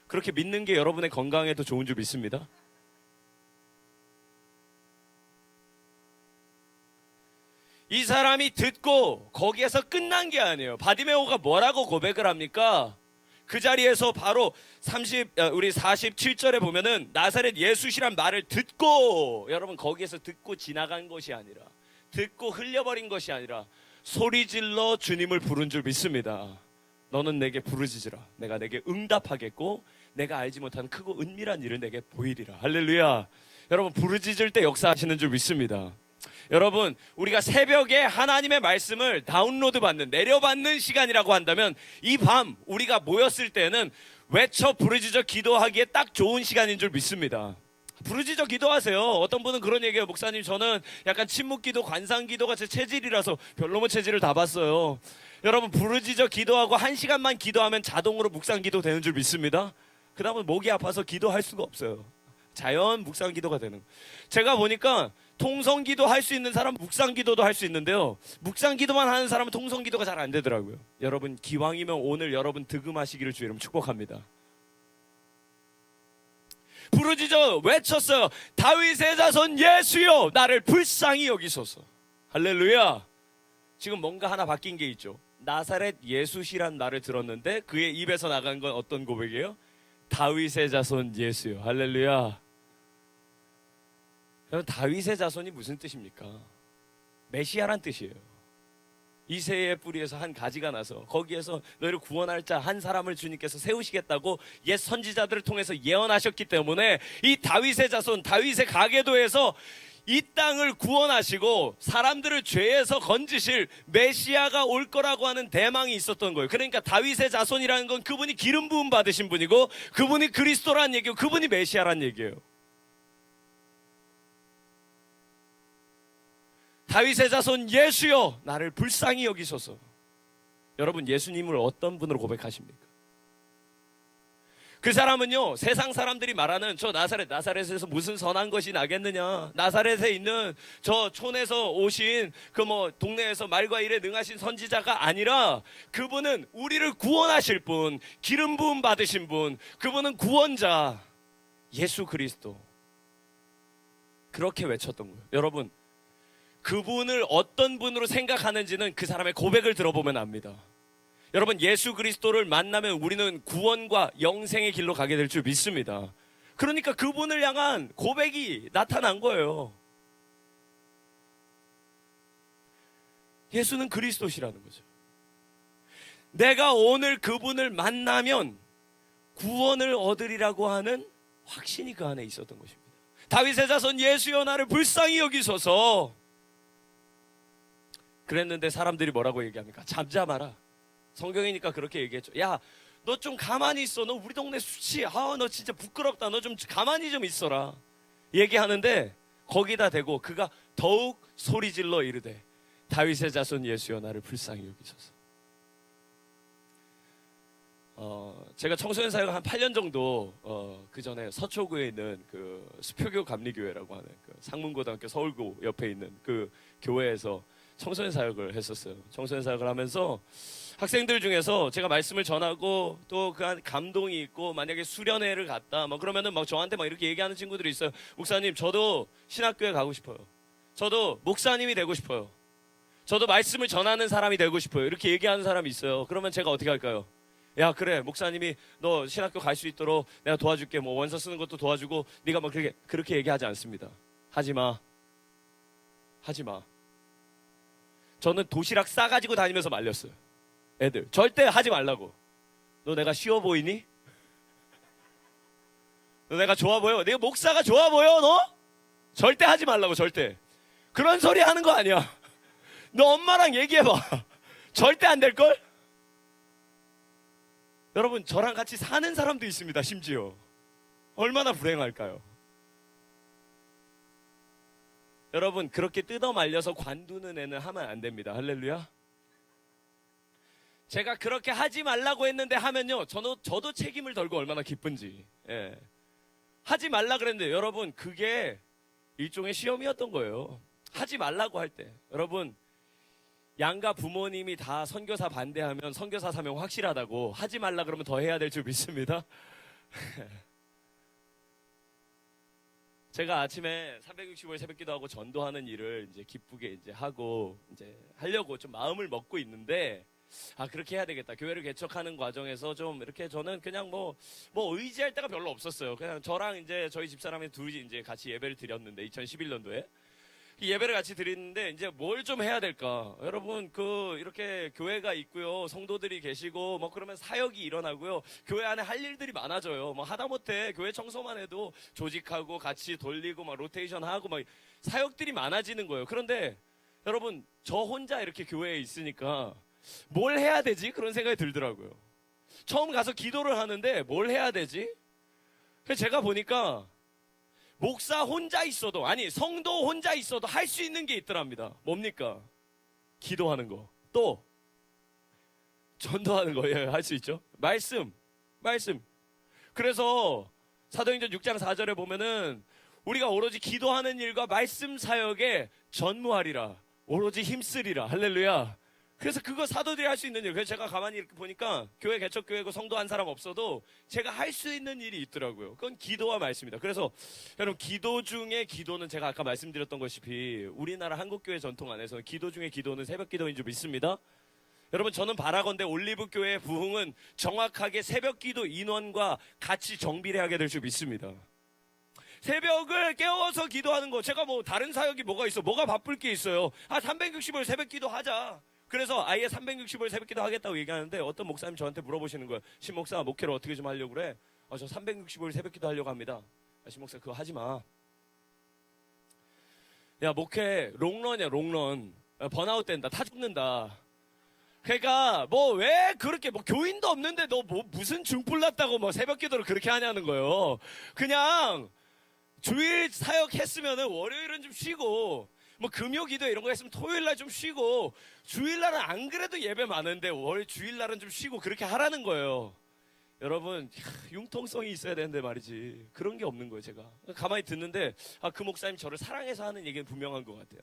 그렇게 믿는 게 여러분의 건강에도 좋은 줄 믿습니다. 이 사람이 듣고 거기에서 끝난 게 아니에요. 바디메오가 뭐라고 고백을 합니까? 그 자리에서 바로 우리 47절에 보면은 나사렛 예수시란 말을 듣고, 여러분 거기에서 듣고 지나간 것이 아니라, 듣고 흘려버린 것이 아니라 소리질러 주님을 부른 줄 믿습니다. 너는 내게 부르짖으라. 내가 내게 응답하겠고 내가 알지 못하는 크고 은밀한 일을 내게 보이리라. 할렐루야. 여러분 부르짖을 때 역사하시는 줄 믿습니다. 여러분 우리가 새벽에 하나님의 말씀을 다운로드 받는, 내려받는 시간이라고 한다면 이 밤 우리가 모였을 때는 외쳐 부르짖어 기도하기에 딱 좋은 시간인 줄 믿습니다. 부르짖어 기도하세요. 어떤 분은 그런 얘기해요. 목사님 저는 약간 침묵기도 관상기도가 제 체질이라서. 별로면 체질을 다 봤어요. 여러분 부르짖어 기도하고 1시간만 기도하면 자동으로 묵상기도 되는 줄 믿습니다. 그 다음은 목이 아파서 기도할 수가 없어요. 자연 묵상기도가 되는. 제가 보니까 통성기도 할 수 있는 사람 묵상기도도 할 수 있는데요, 묵상기도만 하는 사람은 통성기도가 잘 안 되더라고요. 여러분 기왕이면 오늘 여러분 득음하시기를 주의 이름 축복합니다. 부르짖어 외쳤어요. 다윗의 자손 예수여 나를 불쌍히 여기소서. 할렐루야. 지금 뭔가 하나 바뀐 게 있죠. 나사렛 예수시란 말을 들었는데 그의 입에서 나간 건 어떤 고백이에요? 다윗의 자손 예수요. 할렐루야. 여러분 다윗의 자손이 무슨 뜻입니까? 메시아란 뜻이에요. 이새의 뿌리에서 한 가지가 나서 거기에서 너희를 구원할 자 한 사람을 주님께서 세우시겠다고 옛 선지자들을 통해서 예언하셨기 때문에 이 다윗의 자손, 다윗의 가계도에서 이 땅을 구원하시고 사람들을 죄에서 건지실 메시아가 올 거라고 하는 대망이 있었던 거예요. 그러니까 다윗의 자손이라는 건 그분이 기름 부음 받으신 분이고 그분이 그리스도란 얘기고 그분이 메시아란 얘기예요. 다윗의 자손 예수여 나를 불쌍히 여기소서. 여러분 예수님을 어떤 분으로 고백하십니까? 그 사람은요, 세상 사람들이 말하는 저 나사렛에서 무슨 선한 것이 나겠느냐, 나사렛에 있는 저 촌에서 오신 그 동네에서 말과 일에 능하신 선지자가 아니라 그분은 우리를 구원하실 분, 기름 부음 받으신 분, 그분은 구원자 예수 그리스도. 그렇게 외쳤던 거예요. 여러분 그분을 어떤 분으로 생각하는지는 그 사람의 고백을 들어보면 압니다. 여러분 예수 그리스도를 만나면 우리는 구원과 영생의 길로 가게 될 줄 믿습니다. 그러니까 그분을 향한 고백이 나타난 거예요. 예수는 그리스도시라는 거죠. 내가 오늘 그분을 만나면 구원을 얻으리라고 하는 확신이 그 안에 있었던 것입니다. 다윗의 자손 예수여 나를 불쌍히 여기소서. 그랬는데 사람들이 뭐라고 얘기합니까? 잠잠하라. 성경이니까 그렇게 얘기했죠. 야, 너 좀 가만히 있어. 너 우리 동네 수치. 너 진짜 부끄럽다. 너 좀 가만히 좀 있어라. 얘기하는데 거기다 대고 그가 더욱 소리질러 이르되 다윗의 자손 예수여 나를 불쌍히 여기소서. 제가 청소년 사역을 한 8년 정도 그 전에 서초구에 있는 그 수표교 감리교회라고 하는 그 상문고등학교 서울고 옆에 있는 그 교회에서 청소년 사역을 했었어요. 청소년 사역을 하면서 학생들 중에서 제가 말씀을 전하고 또 그 감동이 있고 만약에 수련회를 갔다 그러면은 저한테 이렇게 얘기하는 친구들이 있어요. 목사님 저도 신학교에 가고 싶어요. 저도 목사님이 되고 싶어요. 저도 말씀을 전하는 사람이 되고 싶어요. 이렇게 얘기하는 사람이 있어요. 그러면 제가 어떻게 할까요? 야 그래 목사님이 너 신학교 갈 수 있도록 내가 도와줄게. 원서 쓰는 것도 도와주고. 네가 그렇게 얘기하지 않습니다. 하지마. 저는 도시락 싸가지고 다니면서 말렸어요. 애들 절대 하지 말라고. 너 내가 쉬워 보이니? 너 내가 좋아 보여? 내가 목사가 좋아 보여 너? 절대 하지 말라고. 절대 그런 소리 하는 거 아니야. 너 엄마랑 얘기해봐. 절대 안 될걸? 여러분 저랑 같이 사는 사람도 있습니다. 심지어 얼마나 불행할까요? 여러분 그렇게 뜯어 말려서 관두는 애는 하면 안 됩니다. 할렐루야. 제가 그렇게 하지 말라고 했는데 하면요 저도 책임을 덜고 얼마나 기쁜지. 하지 말라 그랬는데 여러분 그게 일종의 시험이었던 거예요. 하지 말라고 할 때. 여러분, 양가 부모님이 다 선교사 반대하면 선교사 사명 확실하다고 하지 말라 그러면 더 해야 될 줄 믿습니다. 제가 아침에 365일 새벽 기도하고 전도하는 일을 이제 기쁘게 이제 하고 이제 하려고 좀 마음을 먹고 있는데, 그렇게 해야 되겠다. 교회를 개척하는 과정에서 좀 이렇게 저는 그냥 뭐 의지할 데가 별로 없었어요. 그냥 저랑 이제 저희 집사람이 둘이 이제 같이 예배를 드렸는데 2011년도에 예배를 같이 드리는데 이제 뭘 좀 해야 될까? 여러분, 이렇게 교회가 있고요. 성도들이 계시고, 그러면 사역이 일어나고요. 교회 안에 할 일들이 많아져요. 하다못해 교회 청소만 해도 조직하고 같이 돌리고, 로테이션 하고, 사역들이 많아지는 거예요. 그런데 여러분, 저 혼자 이렇게 교회에 있으니까 뭘 해야 되지? 그런 생각이 들더라고요. 처음 가서 기도를 하는데 뭘 해야 되지? 그래서 제가 보니까 목사 혼자 있어도, 성도 혼자 있어도 할 수 있는 게 있더랍니다. 뭡니까? 기도하는 거. 또 전도하는 거. 할 수 있죠. 말씀. 그래서 사도행전 6장 4절에 보면은 우리가 오로지 기도하는 일과 말씀 사역에 전무하리라. 오로지 힘쓰리라. 할렐루야. 그래서 그거 사도들이 할 수 있는 일. 그래서 제가 가만히 이렇게 보니까 교회 개척교회고 성도 한 사람 없어도 제가 할 수 있는 일이 있더라고요. 그건 기도와 말씀입니다. 그래서 여러분, 기도 중에 기도는 제가 아까 말씀드렸던 것이피 우리나라 한국교회 전통 안에서는 기도 중에 기도는 새벽 기도인 줄 믿습니다. 여러분, 저는 바라건대 올리브교회의 부흥은 정확하게 새벽 기도 인원과 같이 정비를 하게 될 줄 믿습니다. 새벽을 깨워서 기도하는 거. 제가 다른 사역이 뭐가 있어? 뭐가 바쁠 게 있어요? 360일 새벽 기도 하자. 그래서 아예 360일 새벽 기도 하겠다고 얘기하는데 어떤 목사님 저한테 물어보시는 거예요. 신목사, 목회를 어떻게 좀 하려고 그래? 저 365일 새벽 기도 하려고 합니다. 신목사, 그거 하지 마. 야, 목회 롱런이야, 롱런. 번아웃 된다. 타 죽는다. 그러니까 왜 그렇게 교인도 없는데 너 무슨 중불 났다고 새벽 기도를 그렇게 하냐는 거예요. 그냥 주일 사역 했으면은 월요일은 좀 쉬고, 금요 기도 이런 거 했으면 토요일 날 좀 쉬고, 주일 날은 안 그래도 예배 많은데 주일 날은 좀 쉬고, 그렇게 하라는 거예요. 여러분, 융통성이 있어야 되는데 말이지. 그런 게 없는 거예요, 제가. 가만히 듣는데, 그 목사님 저를 사랑해서 하는 얘기는 분명한 것 같아요.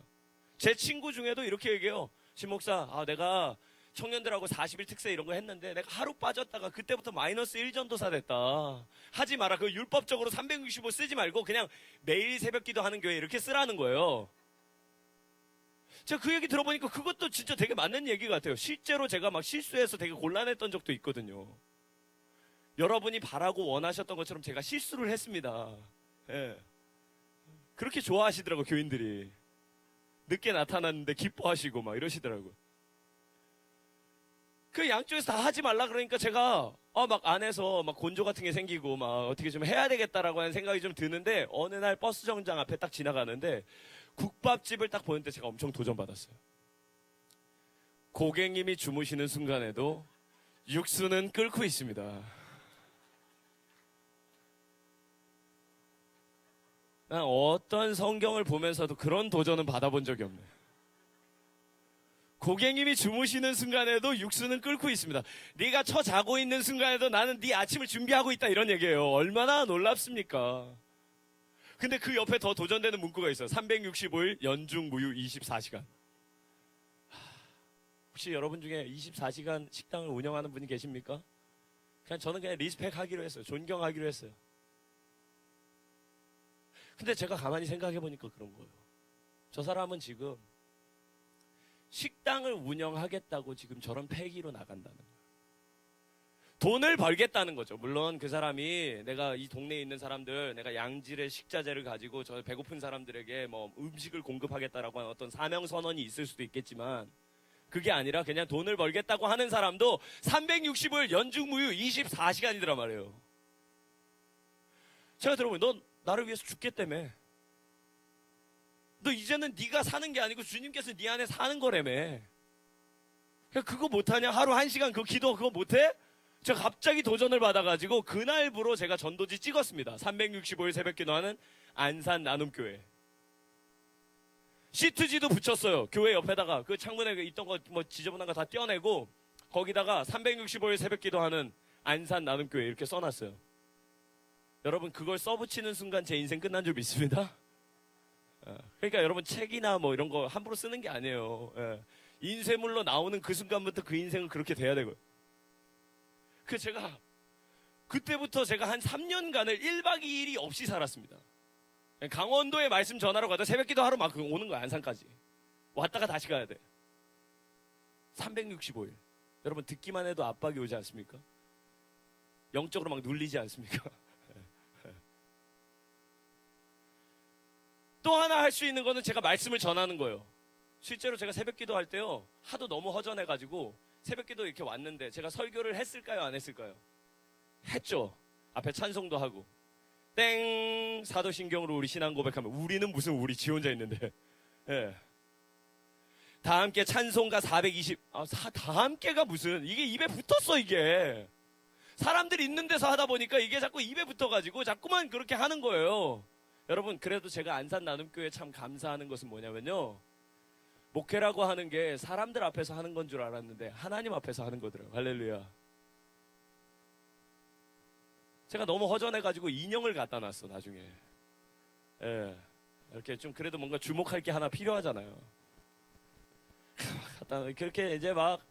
제 친구 중에도 이렇게 얘기해요. 신목사, 내가 청년들하고 40일 특세 이런 거 했는데 내가 하루 빠졌다가 그때부터 마이너스 1전도사 됐다. 하지 마라. 그 율법적으로 365 쓰지 말고 그냥 매일 새벽 기도 하는 교회 이렇게 쓰라는 거예요. 제가 그 얘기 들어보니까 그것도 진짜 되게 맞는 얘기 같아요. 실제로 제가 실수해서 되게 곤란했던 적도 있거든요. 여러분이 바라고 원하셨던 것처럼 제가 실수를 했습니다. 예. 그렇게 좋아하시더라고, 교인들이. 늦게 나타났는데 기뻐하시고 이러시더라고요. 그 양쪽에서 다 하지 말라 그러니까 제가 안에서 곤조 같은 게 생기고 어떻게 좀 해야 되겠다라고 하는 생각이 좀 드는데, 어느 날 버스 정장 앞에 딱 지나가는데 국밥집을 딱 보는데 제가 엄청 도전받았어요. 고객님이 주무시는 순간에도 육수는 끓고 있습니다. 난 어떤 성경을 보면서도 그런 도전은 받아본 적이 없네요. 고객님이 주무시는 순간에도 육수는 끓고 있습니다. 네가 자고 있는 순간에도 나는 네 아침을 준비하고 있다, 이런 얘기예요. 얼마나 놀랍습니까? 근데 그 옆에 더 도전되는 문구가 있어요. 365일 연중 무휴 24시간. 혹시 여러분 중에 24시간 식당을 운영하는 분이 계십니까? 저는 그냥 리스펙 하기로 했어요. 존경하기로 했어요. 근데 제가 가만히 생각해 보니까 그런 거예요. 저 사람은 지금 식당을 운영하겠다고 지금 저런 패기로 나간다는 거예요. 돈을 벌겠다는 거죠. 물론 그 사람이 내가 이 동네에 있는 사람들, 내가 양질의 식자재를 가지고 저 배고픈 사람들에게 음식을 공급하겠다라고 하는 어떤 사명선언이 있을 수도 있겠지만, 그게 아니라 그냥 돈을 벌겠다고 하는 사람도 360일 연중무휴 24시간이더란 말이에요. 제가 들어보면 넌 나를 위해서 죽겠다며. 너 이제는 네가 사는 게 아니고 주님께서 네 안에 사는 거라며. 그거 못하냐? 하루 1시간 그 기도 그거 못해? 제가 갑자기 도전을 받아가지고 그날부로 제가 전도지 찍었습니다. 365일 새벽 기도하는 안산 나눔교회. 시트지도 붙였어요. 교회 옆에다가 그 창문에 있던 거 지저분한 거 다 떼어내고 거기다가 365일 새벽 기도하는 안산 나눔교회 이렇게 써놨어요. 여러분, 그걸 써붙이는 순간 제 인생 끝난 줄 믿습니다. 그러니까 여러분 책이나 뭐 이런 거 함부로 쓰는 게 아니에요. 인쇄물로 나오는 그 순간부터 그 인생은 그렇게 돼야 되고요. 그때부터 제가 한 3년간을 1박 2일이 없이 살았습니다. 강원도에 말씀 전하러 가다 새벽기도 하러 막 오는 거야. 안산까지 왔다가 다시 가야 돼. 365일. 여러분 듣기만 해도 압박이 오지 않습니까? 영적으로 막 눌리지 않습니까? 또 하나 할 수 있는 거는 제가 말씀을 전하는 거예요. 실제로 제가 새벽기도 할 때요, 하도 너무 허전해가지고 새벽기도 이렇게 왔는데 제가 설교를 했을까요, 안 했을까요? 했죠. 앞에 찬송도 하고 땡 사도신경으로 우리 신앙 고백하면 우리는 무슨 우리 지 혼자 있는데, 다 함께 찬송가 420. 다 함께가 무슨, 이게 입에 붙었어. 이게 사람들이 있는 데서 하다 보니까 이게 자꾸 입에 붙어가지고 자꾸만 그렇게 하는 거예요. 여러분, 그래도 제가 안산 나눔교회 참 감사하는 것은 뭐냐면요, 목회라고 하는 게 사람들 앞에서 하는 건 줄 알았는데 하나님 앞에서 하는 거더라고요. 할렐루야. 제가 너무 허전해가지고 인형을 갖다 놨어 나중에. 이렇게 좀 그래도 뭔가 주목할 게 하나 필요하잖아요. 그렇게 이제 막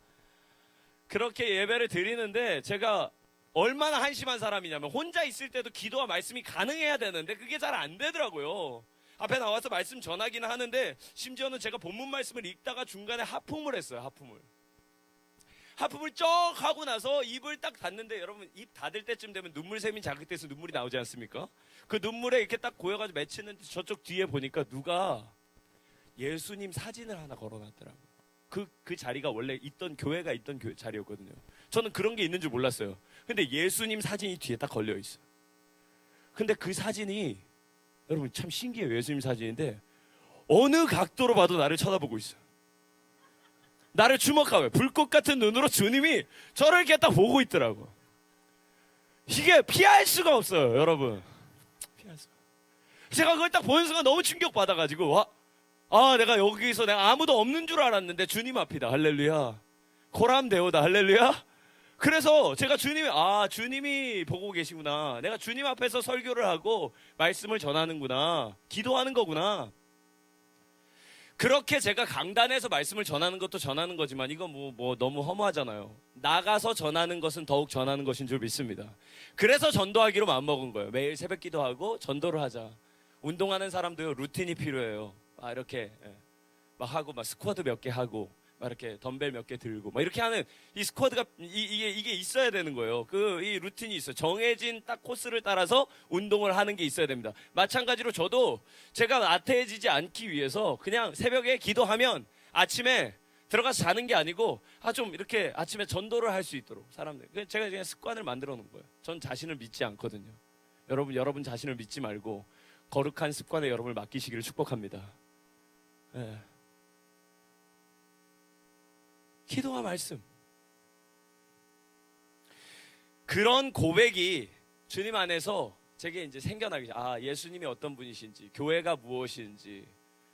그렇게 예배를 드리는데, 제가 얼마나 한심한 사람이냐면 혼자 있을 때도 기도와 말씀이 가능해야 되는데 그게 잘 안 되더라고요. 앞에 나와서 말씀 전하기는 하는데, 심지어는 제가 본문 말씀을 읽다가 중간에 하품을 했어요. 하품을 쩍 하고 나서 입을 딱 닫는데, 여러분 입 닫을 때쯤 되면 눈물샘이 자극돼서 눈물이 나오지 않습니까? 그 눈물에 이렇게 딱 고여가지고 맺히는데 저쪽 뒤에 보니까 누가 예수님 사진을 하나 걸어놨더라고요. 그 자리가 원래 있던 교회가 있던 자리였거든요. 저는 그런 게 있는 줄 몰랐어요. 근데 예수님 사진이 뒤에 딱 걸려 있어요. 근데 그 사진이, 여러분 참 신기해요. 예수님 사진인데 어느 각도로 봐도 나를 쳐다보고 있어요. 나를 주목하고 불꽃 같은 눈으로 주님이 저를 이렇게 딱 보고 있더라고. 이게 피할 수가 없어요, 여러분. 피할 수가. 제가 그걸 딱 보는 순간 너무 충격받아가지고, 내가 여기서 내가 아무도 없는 줄 알았는데 주님 앞이다. 할렐루야. 코람데오다. 할렐루야. 그래서 제가 주님이 보고 계시구나. 내가 주님 앞에서 설교를 하고 말씀을 전하는구나. 기도하는 거구나. 그렇게 제가 강단에서 말씀을 전하는 것도 전하는 거지만, 이거 뭐 너무 허무하잖아요. 나가서 전하는 것은 더욱 전하는 것인 줄 믿습니다. 그래서 전도하기로 마음먹은 거예요. 매일 새벽 기도하고 전도를 하자. 운동하는 사람도요, 루틴이 필요해요. 이렇게 막 하고, 막 스쿼트 몇 개 하고, 막 이렇게 덤벨 몇 개 들고, 막 이렇게 하는 이 스쿼트가 이게 있어야 되는 거예요. 이 루틴이 있어요. 정해진 딱 코스를 따라서 운동을 하는 게 있어야 됩니다. 마찬가지로 저도 제가 나태해지지 않기 위해서 그냥 새벽에 기도하면 아침에 들어가서 자는 게 아니고, 좀 이렇게 아침에 전도를 할 수 있도록 사람들, 제가 그냥 습관을 만들어 놓은 거예요. 전 자신을 믿지 않거든요. 여러분 자신을 믿지 말고 거룩한 습관에 여러분을 맡기시기를 축복합니다. 기도와 말씀, 그런 고백이 주님 안에서 제게 이제 생겨나기, 예수님이 어떤 분이신지, 교회가 무엇인지,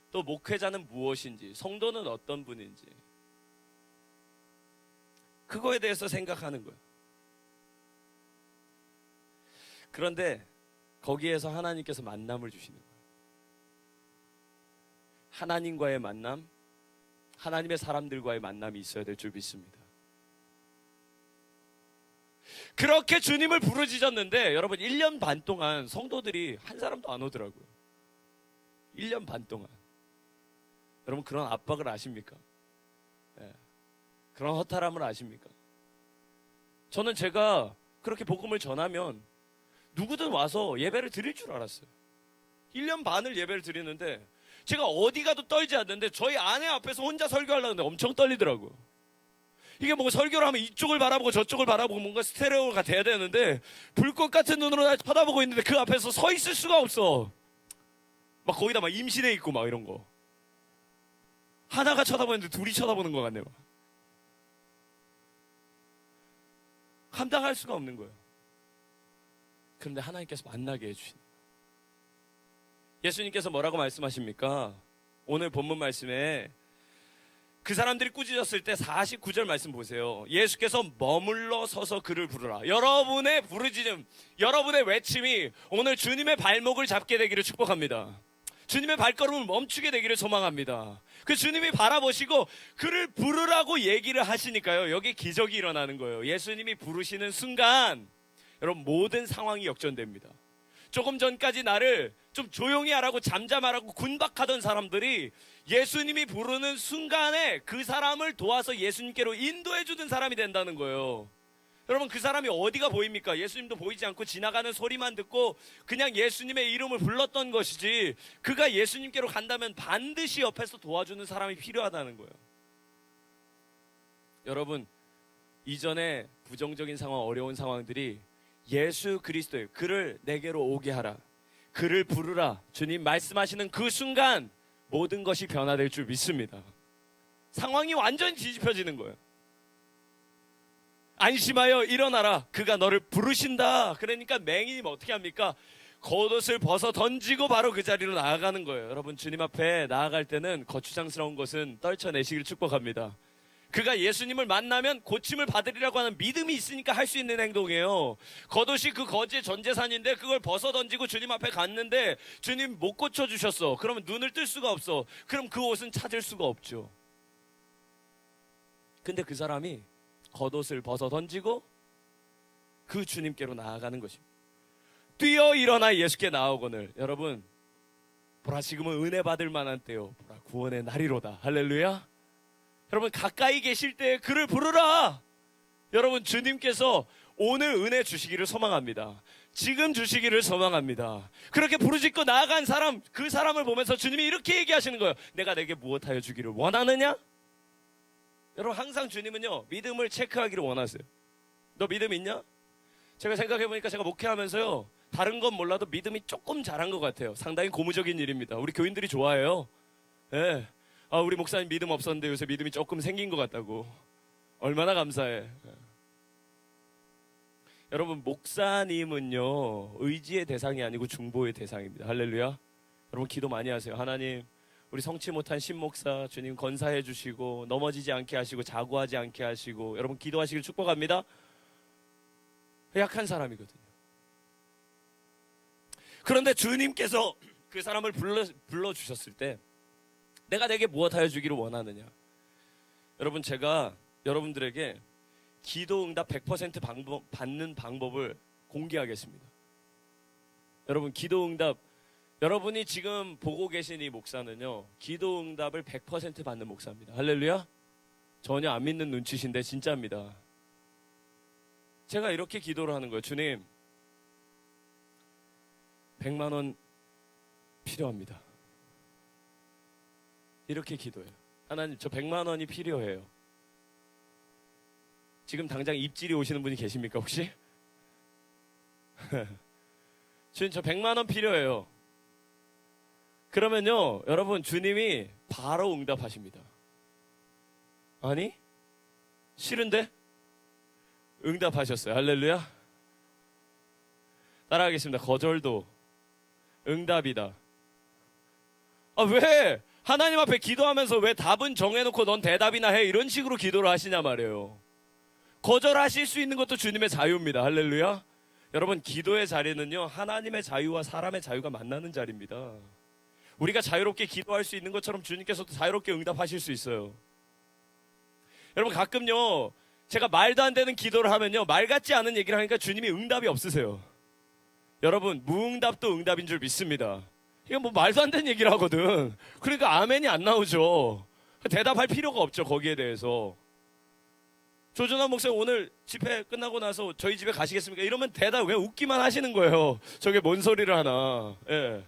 또 목회자는 무엇인지, 성도는 어떤 분인지, 그거에 대해서 생각하는 거예요. 그런데 거기에서 하나님께서 만남을 주시는 거예요. 하나님과의 만남, 하나님의 사람들과의 만남이 있어야 될 줄 믿습니다. 그렇게 주님을 부르짖었는데, 여러분 1년 반 동안 성도들이 한 사람도 안 오더라고요. 1년 반 동안. 여러분 그런 압박을 아십니까? 그런 허탈함을 아십니까? 저는 제가 그렇게 복음을 전하면 누구든 와서 예배를 드릴 줄 알았어요. 1년 반을 예배를 드리는데 제가 어디 가도 떨지 않는데, 저희 아내 앞에서 혼자 설교하려는데 엄청 떨리더라고요. 이게 뭐 설교를 하면 이쪽을 바라보고 저쪽을 바라보고 뭔가 스테레오가 돼야 되는데, 불꽃 같은 눈으로 날 쳐다보고 있는데 그 앞에서 서 있을 수가 없어. 막 거기다 막 임신해 있고 막 이런 거. 하나가 쳐다보는데 둘이 쳐다보는 것 같네요. 감당할 수가 없는 거예요. 그런데 하나님께서 만나게 해주신, 예수님께서 뭐라고 말씀하십니까? 오늘 본문 말씀에 그 사람들이 꾸짖었을 때 49절 말씀 보세요. 예수께서 머물러 서서 그를 부르라. 여러분의 부르짖음, 여러분의 외침이 오늘 주님의 발목을 잡게 되기를 축복합니다. 주님의 발걸음을 멈추게 되기를 소망합니다. 그 주님이 바라보시고 그를 부르라고 얘기를 하시니까요, 여기 기적이 일어나는 거예요. 예수님이 부르시는 순간 여러분 모든 상황이 역전됩니다. 조금 전까지 나를 좀 조용히 하라고 잠잠하라고 군박하던 사람들이 예수님이 부르는 순간에 그 사람을 도와서 예수님께로 인도해 주는 사람이 된다는 거예요. 여러분, 그 사람이 어디가 보입니까? 예수님도 보이지 않고 지나가는 소리만 듣고 그냥 예수님의 이름을 불렀던 것이지, 그가 예수님께로 간다면 반드시 옆에서 도와주는 사람이 필요하다는 거예요. 여러분, 이전에 부정적인 상황, 어려운 상황들이 예수 그리스도의 그를 내게로 오게 하라, 그를 부르라, 주님 말씀하시는 그 순간 모든 것이 변화될 줄 믿습니다. 상황이 완전히 뒤집혀지는 거예요. 안심하여 일어나라, 그가 너를 부르신다. 그러니까 맹인이 어떻게 합니까? 겉옷을 벗어 던지고 바로 그 자리로 나아가는 거예요. 여러분, 주님 앞에 나아갈 때는 거추장스러운 것은 떨쳐내시길 축복합니다. 그가 예수님을 만나면 고침을 받으리라고 하는 믿음이 있으니까 할 수 있는 행동이에요. 겉옷이 그 거지의 전 재산인데 그걸 벗어 던지고 주님 앞에 갔는데 주님 못 고쳐주셨어. 그러면 눈을 뜰 수가 없어. 그럼 그 옷은 찾을 수가 없죠. 근데 그 사람이 겉옷을 벗어 던지고 그 주님께로 나아가는 것입니다. 뛰어 일어나 예수께 나아오거늘. 여러분, 보라 지금은 은혜 받을 만한 때요, 보라 구원의 날이로다. 할렐루야. 여러분, 가까이 계실 때 그를 부르라. 여러분, 주님께서 오늘 은혜 주시기를 소망합니다. 지금 주시기를 소망합니다. 그렇게 부르짖고 나아간 사람, 그 사람을 보면서 주님이 이렇게 얘기하시는 거예요. 내가 내게 무엇하여 주기를 원하느냐? 여러분, 항상 주님은요, 믿음을 체크하기를 원하세요. 너 믿음 있냐? 제가 생각해보니까 제가 목회하면서요, 다른 건 몰라도 믿음이 조금 자란 것 같아요. 상당히 고무적인 일입니다. 우리 교인들이 좋아해요. 예. 아, 우리 목사님 믿음 없었는데 요새 믿음이 조금 생긴 것 같다고. 얼마나 감사해. 여러분, 목사님은요, 의지의 대상이 아니고 중보의 대상입니다. 할렐루야. 여러분, 기도 많이 하세요. 하나님, 우리 성치 못한 신목사 주님 건사해 주시고 넘어지지 않게 하시고 자고하지 않게 하시고, 여러분 기도하시길 축복합니다. 약한 사람이거든요. 그런데 주님께서 그 사람을 불러주셨을 때 내가 내게 무엇하여 주기를 원하느냐. 여러분, 제가 여러분들에게 기도 응답 100% 받는 방법을 공개하겠습니다. 여러분, 기도 응답, 여러분이 지금 보고 계신 이 목사는요, 기도 응답을 100% 받는 목사입니다. 할렐루야. 전혀 안 믿는 눈치신데 진짜입니다. 제가 이렇게 기도를 하는 거예요. 주님, 100만 원 필요합니다. 이렇게 기도해요. 하나님, 저 100만 원이 필요해요. 지금 당장 입질이 오시는 분이 계십니까 혹시? 주님, 저 100만 원 필요해요. 그러면요, 여러분, 주님이 바로 응답하십니다. 아니? 싫은데? 응답하셨어요. 할렐루야. 따라하겠습니다. 거절도 응답이다. 아, 왜? 하나님 앞에 기도하면서 왜 답은 정해놓고 넌 대답이나 해, 이런 식으로 기도를 하시냐 말이에요. 거절하실 수 있는 것도 주님의 자유입니다. 할렐루야. 여러분, 기도의 자리는요, 하나님의 자유와 사람의 자유가 만나는 자리입니다. 우리가 자유롭게 기도할 수 있는 것처럼 주님께서도 자유롭게 응답하실 수 있어요. 여러분, 가끔요, 제가 말도 안 되는 기도를 하면요, 말 같지 않은 얘기를 하니까 주님이 응답이 없으세요. 여러분, 무응답도 응답인 줄 믿습니다. 이건 뭐 말도 안 되는 얘기를 하거든. 그러니까 아멘이 안 나오죠. 대답할 필요가 없죠, 거기에 대해서. 조준환 목사님 오늘 집회 끝나고 나서 저희 집에 가시겠습니까? 이러면 대답 왜 웃기만 하시는 거예요. 저게 뭔 소리를 하나. 예.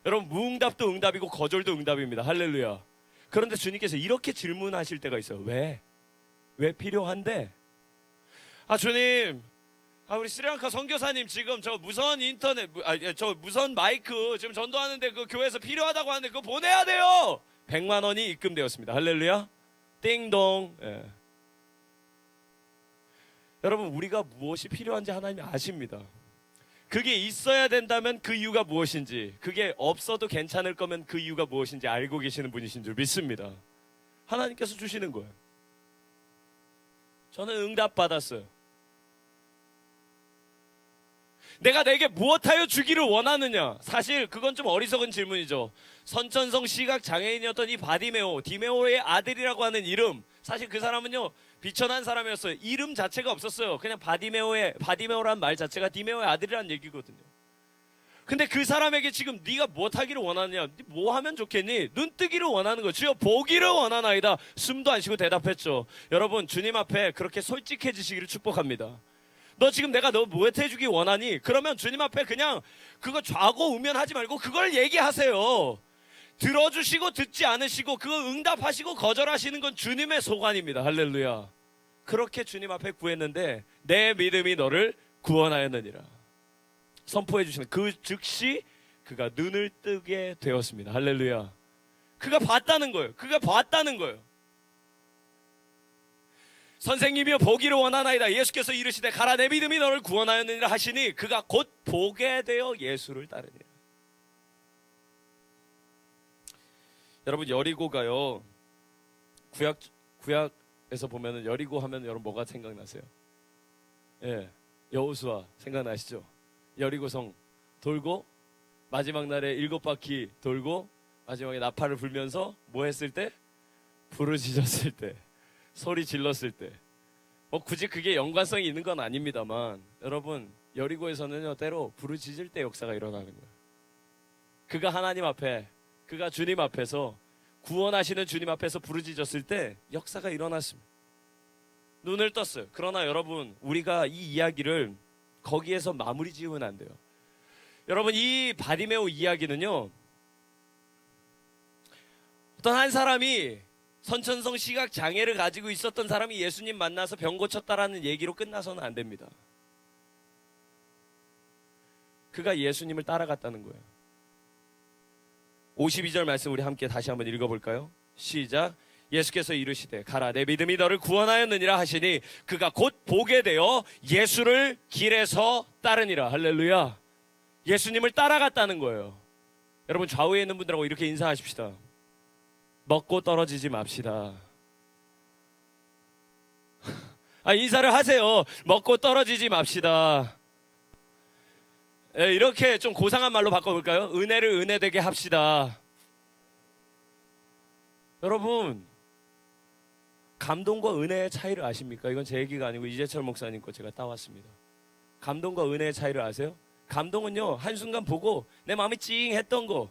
여러분, 무응답도 응답이고 거절도 응답입니다. 할렐루야. 그런데 주님께서 이렇게 질문하실 때가 있어요. 왜? 왜 필요한데? 아, 주님, 우리 스리랑카 선교사님 지금 저 무선 인터넷, 저 무선 마이크 지금 전도하는데 그 교회에서 필요하다고 하는데 그거 보내야 돼요. 100만 원이 입금되었습니다. 할렐루야. 띵동. 예. 여러분, 우리가 무엇이 필요한지 하나님이 아십니다. 그게 있어야 된다면 그 이유가 무엇인지, 그게 없어도 괜찮을 거면 그 이유가 무엇인지 알고 계시는 분이신 줄 믿습니다. 하나님께서 주시는 거예요. 저는 응답 받았어요. 내가 내게 무엇하여 주기를 원하느냐? 사실 그건 좀 어리석은 질문이죠. 선천성 시각 장애인이었던 이 바디메오, 디메오의 아들이라고 하는 이름, 사실 그 사람은요 비천한 사람이었어요. 이름 자체가 없었어요. 그냥 바디메오라는 말 자체가 디메오의 아들이라는 얘기거든요. 근데 그 사람에게 지금 네가 무엇하기를 원하느냐? 뭐 하면 좋겠니? 눈 뜨기를 원하는 거예요. 주여 보기를 원하나이다. 숨도 안 쉬고 대답했죠. 여러분, 주님 앞에 그렇게 솔직해지시기를 축복합니다. 너 지금 내가 너 무엇해주기 원하니? 그러면 주님 앞에 그냥 그거 좌고우면하지 말고 그걸 얘기하세요. 들어주시고 듣지 않으시고 그거 응답하시고 거절하시는 건 주님의 소관입니다. 할렐루야. 그렇게 주님 앞에 구했는데 내 믿음이 너를 구원하였느니라 선포해 주시는 그 즉시 그가 눈을 뜨게 되었습니다. 할렐루야. 그가 봤다는 거예요. 그가 봤다는 거예요. 선생님이여 보기를 원하나이다. 예수께서 이르시되 가라 내 믿음이 너를 구원하였느니라 하시니 그가 곧 보게 되어 예수를 따르니라. 여러분, 여리고가요 구약에서 보면은 여리고 하면 여러분 뭐가 생각나세요? 예, 여호수아 생각나시죠? 여리고성 돌고 마지막 날에 7바퀴 돌고 마지막에 나팔을 불면서 뭐 했을 때? 부르짖었을 때, 소리 질렀을 때. 뭐 굳이 그게 연관성이 있는 건 아닙니다만 여러분, 여리고에서는요 때로 부르짖을 때 역사가 일어나는 거예요. 그가 하나님 앞에, 그가 주님 앞에서, 구원하시는 주님 앞에서 부르짖었을 때 역사가 일어났습니다. 눈을 떴어요. 그러나 여러분, 우리가 이 이야기를 거기에서 마무리 지으면 안 돼요. 여러분, 이 바디메오 이야기는요 어떤 한 사람이 선천성 시각 장애를 가지고 있었던 사람이 예수님 만나서 병 고쳤다라는 얘기로 끝나서는 안 됩니다. 그가 예수님을 따라갔다는 거예요. 52절 말씀 우리 함께 다시 한번 읽어볼까요? 시작. 예수께서 이르시되 가라 내 믿음이 너를 구원하였느니라 하시니 그가 곧 보게 되어 예수를 길에서 따르니라. 할렐루야. 예수님을 따라갔다는 거예요. 여러분, 좌우에 있는 분들하고 이렇게 인사하십시다. 먹고 떨어지지 맙시다. 인사를 하세요. 먹고 떨어지지 맙시다. 이렇게 좀 고상한 말로 바꿔볼까요? 은혜를 은혜되게 합시다. 여러분, 감동과 은혜의 차이를 아십니까? 이건 제 얘기가 아니고 이재철 목사님 거 제가 따왔습니다. 감동과 은혜의 차이를 아세요? 감동은요 한순간 보고 내 마음이 찡했던 거,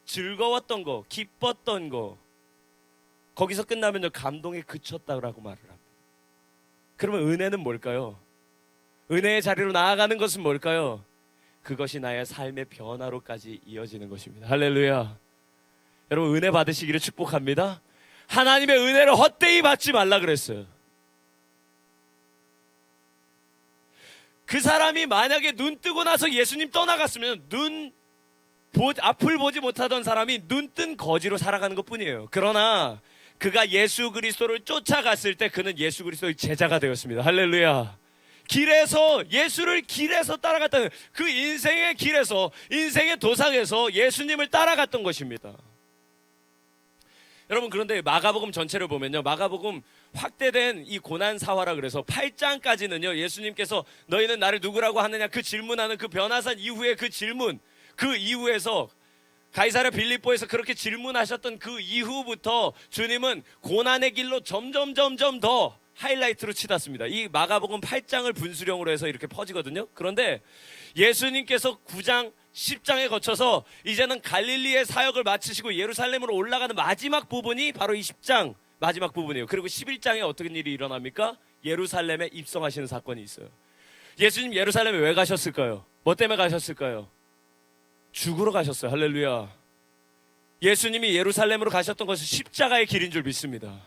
즐거웠던 거, 기뻤던 거, 거기서 끝나면요 감동이 그쳤다고 말을 합니다. 그러면 은혜는 뭘까요? 은혜의 자리로 나아가는 것은 뭘까요? 그것이 나의 삶의 변화로까지 이어지는 것입니다. 할렐루야. 여러분, 은혜 받으시기를 축복합니다. 하나님의 은혜를 헛되이 받지 말라 그랬어요. 그 사람이 만약에 눈 뜨고 나서 예수님 떠나갔으면 앞을 보지 못하던 사람이 눈 뜬 거지로 살아가는 것뿐이에요. 그러나 그가 예수 그리스도를 쫓아갔을 때 그는 예수 그리스도의 제자가 되었습니다. 할렐루야. 예수를 길에서 따라갔다는 그 인생의 길에서, 인생의 도상에서 예수님을 따라갔던 것입니다. 여러분, 그런데 마가복음 전체를 보면요, 마가복음 확대된 이 고난사화라 그래서 8장까지는요 예수님께서 너희는 나를 누구라고 하느냐 그 질문하는 그 변화산 이후에 그 질문, 그 이후에서 가이사랴 빌립보에서 그렇게 질문하셨던 그 이후부터 주님은 고난의 길로 점점 더 하이라이트로 치닫습니다. 이 마가복음 8장을 분수령으로 해서 이렇게 퍼지거든요. 그런데 예수님께서 9장 10장에 거쳐서 이제는 갈릴리의 사역을 마치시고 예루살렘으로 올라가는 마지막 부분이 바로 이 10장 마지막 부분이에요. 그리고 11장에 어떤 일이 일어납니까? 예루살렘에 입성하시는 사건이 있어요. 예수님 예루살렘에 왜 가셨을까요? 뭐 때문에 가셨을까요? 죽으러 가셨어요. 할렐루야. 예수님이 예루살렘으로 가셨던 것은 십자가의 길인 줄 믿습니다.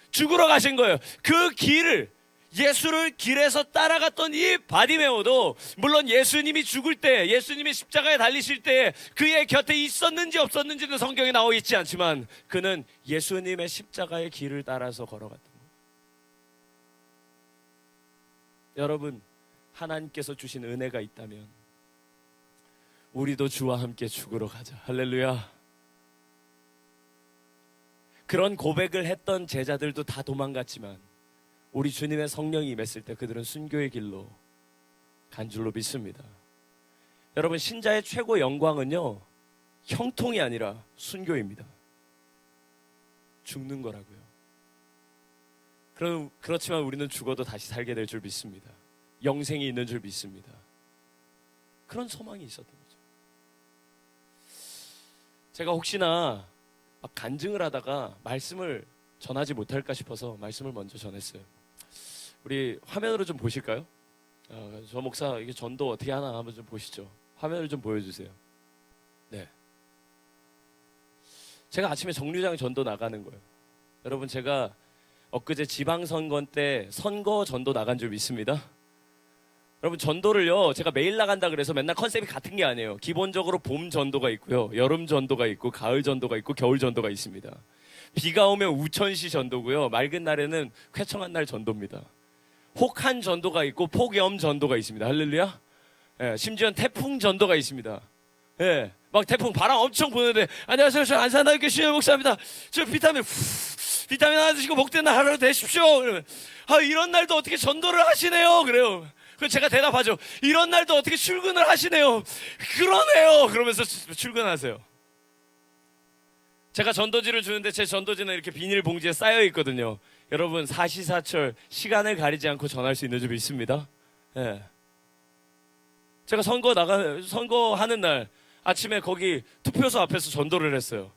죽으러 가신 거예요. 그 길을, 예수를 길에서 따라갔던 이 바디메오도 물론 예수님이 죽을 때, 예수님이 십자가에 달리실 때 그의 곁에 있었는지 없었는지는 성경에 나와 있지 않지만 그는 예수님의 십자가의 길을 따라서 걸어갔던 거예요. 여러분, 하나님께서 주신 은혜가 있다면 우리도 주와 함께 죽으러 가자. 할렐루야. 그런 고백을 했던 제자들도 다 도망갔지만 우리 주님의 성령이 임했을 때 그들은 순교의 길로 간 줄로 믿습니다. 여러분, 신자의 최고 영광은요, 형통이 아니라 순교입니다. 죽는 거라고요. 그렇지만 우리는 죽어도 다시 살게 될 줄 믿습니다. 영생이 있는 줄 믿습니다. 그런 소망이 있었던 거죠. 제가 혹시나 막 간증을 하다가 말씀을 전하지 못할까 싶어서 말씀을 먼저 전했어요. 우리 화면으로 좀 보실까요? 저 목사 이게 전도 어떻게 하나 한번 좀 보시죠. 화면을 좀 보여주세요. 네. 제가 아침에 정류장 전도 나가는 거예요. 여러분, 제가 엊그제 지방선거 때 선거 전도 나간 줄 믿습니다. 여러분, 전도를요, 제가 매일 나간다 그래서 맨날 컨셉이 같은 게 아니에요. 기본적으로 봄 전도가 있고요, 여름 전도가 있고, 가을 전도가 있고, 겨울 전도가 있습니다. 비가 오면 우천시 전도고요, 맑은 날에는 쾌청한 날 전도입니다. 혹한 전도가 있고, 폭염 전도가 있습니다. 할렐루야. 예, 심지어 태풍 전도가 있습니다. 예, 막 태풍 바람 엄청 부는데, 안녕하세요, 저 안산대학교 신현 목사입니다. 저 비타민 하나 드시고 복된 하루 되십시오. 그러면, 이런 날도 어떻게 전도를 하시네요. 그래요. 그럼 제가 대답하죠. 이런 날도 어떻게 출근을 하시네요. 그러네요. 그러면서 출근하세요. 제가 전도지를 주는데 제 전도지는 이렇게 비닐봉지에 쌓여 있거든요. 여러분, 사시사철 시간을 가리지 않고 전할 수 있는 줄 믿습니다. 예. 제가 선거하는 날 아침에 거기 투표소 앞에서 전도를 했어요.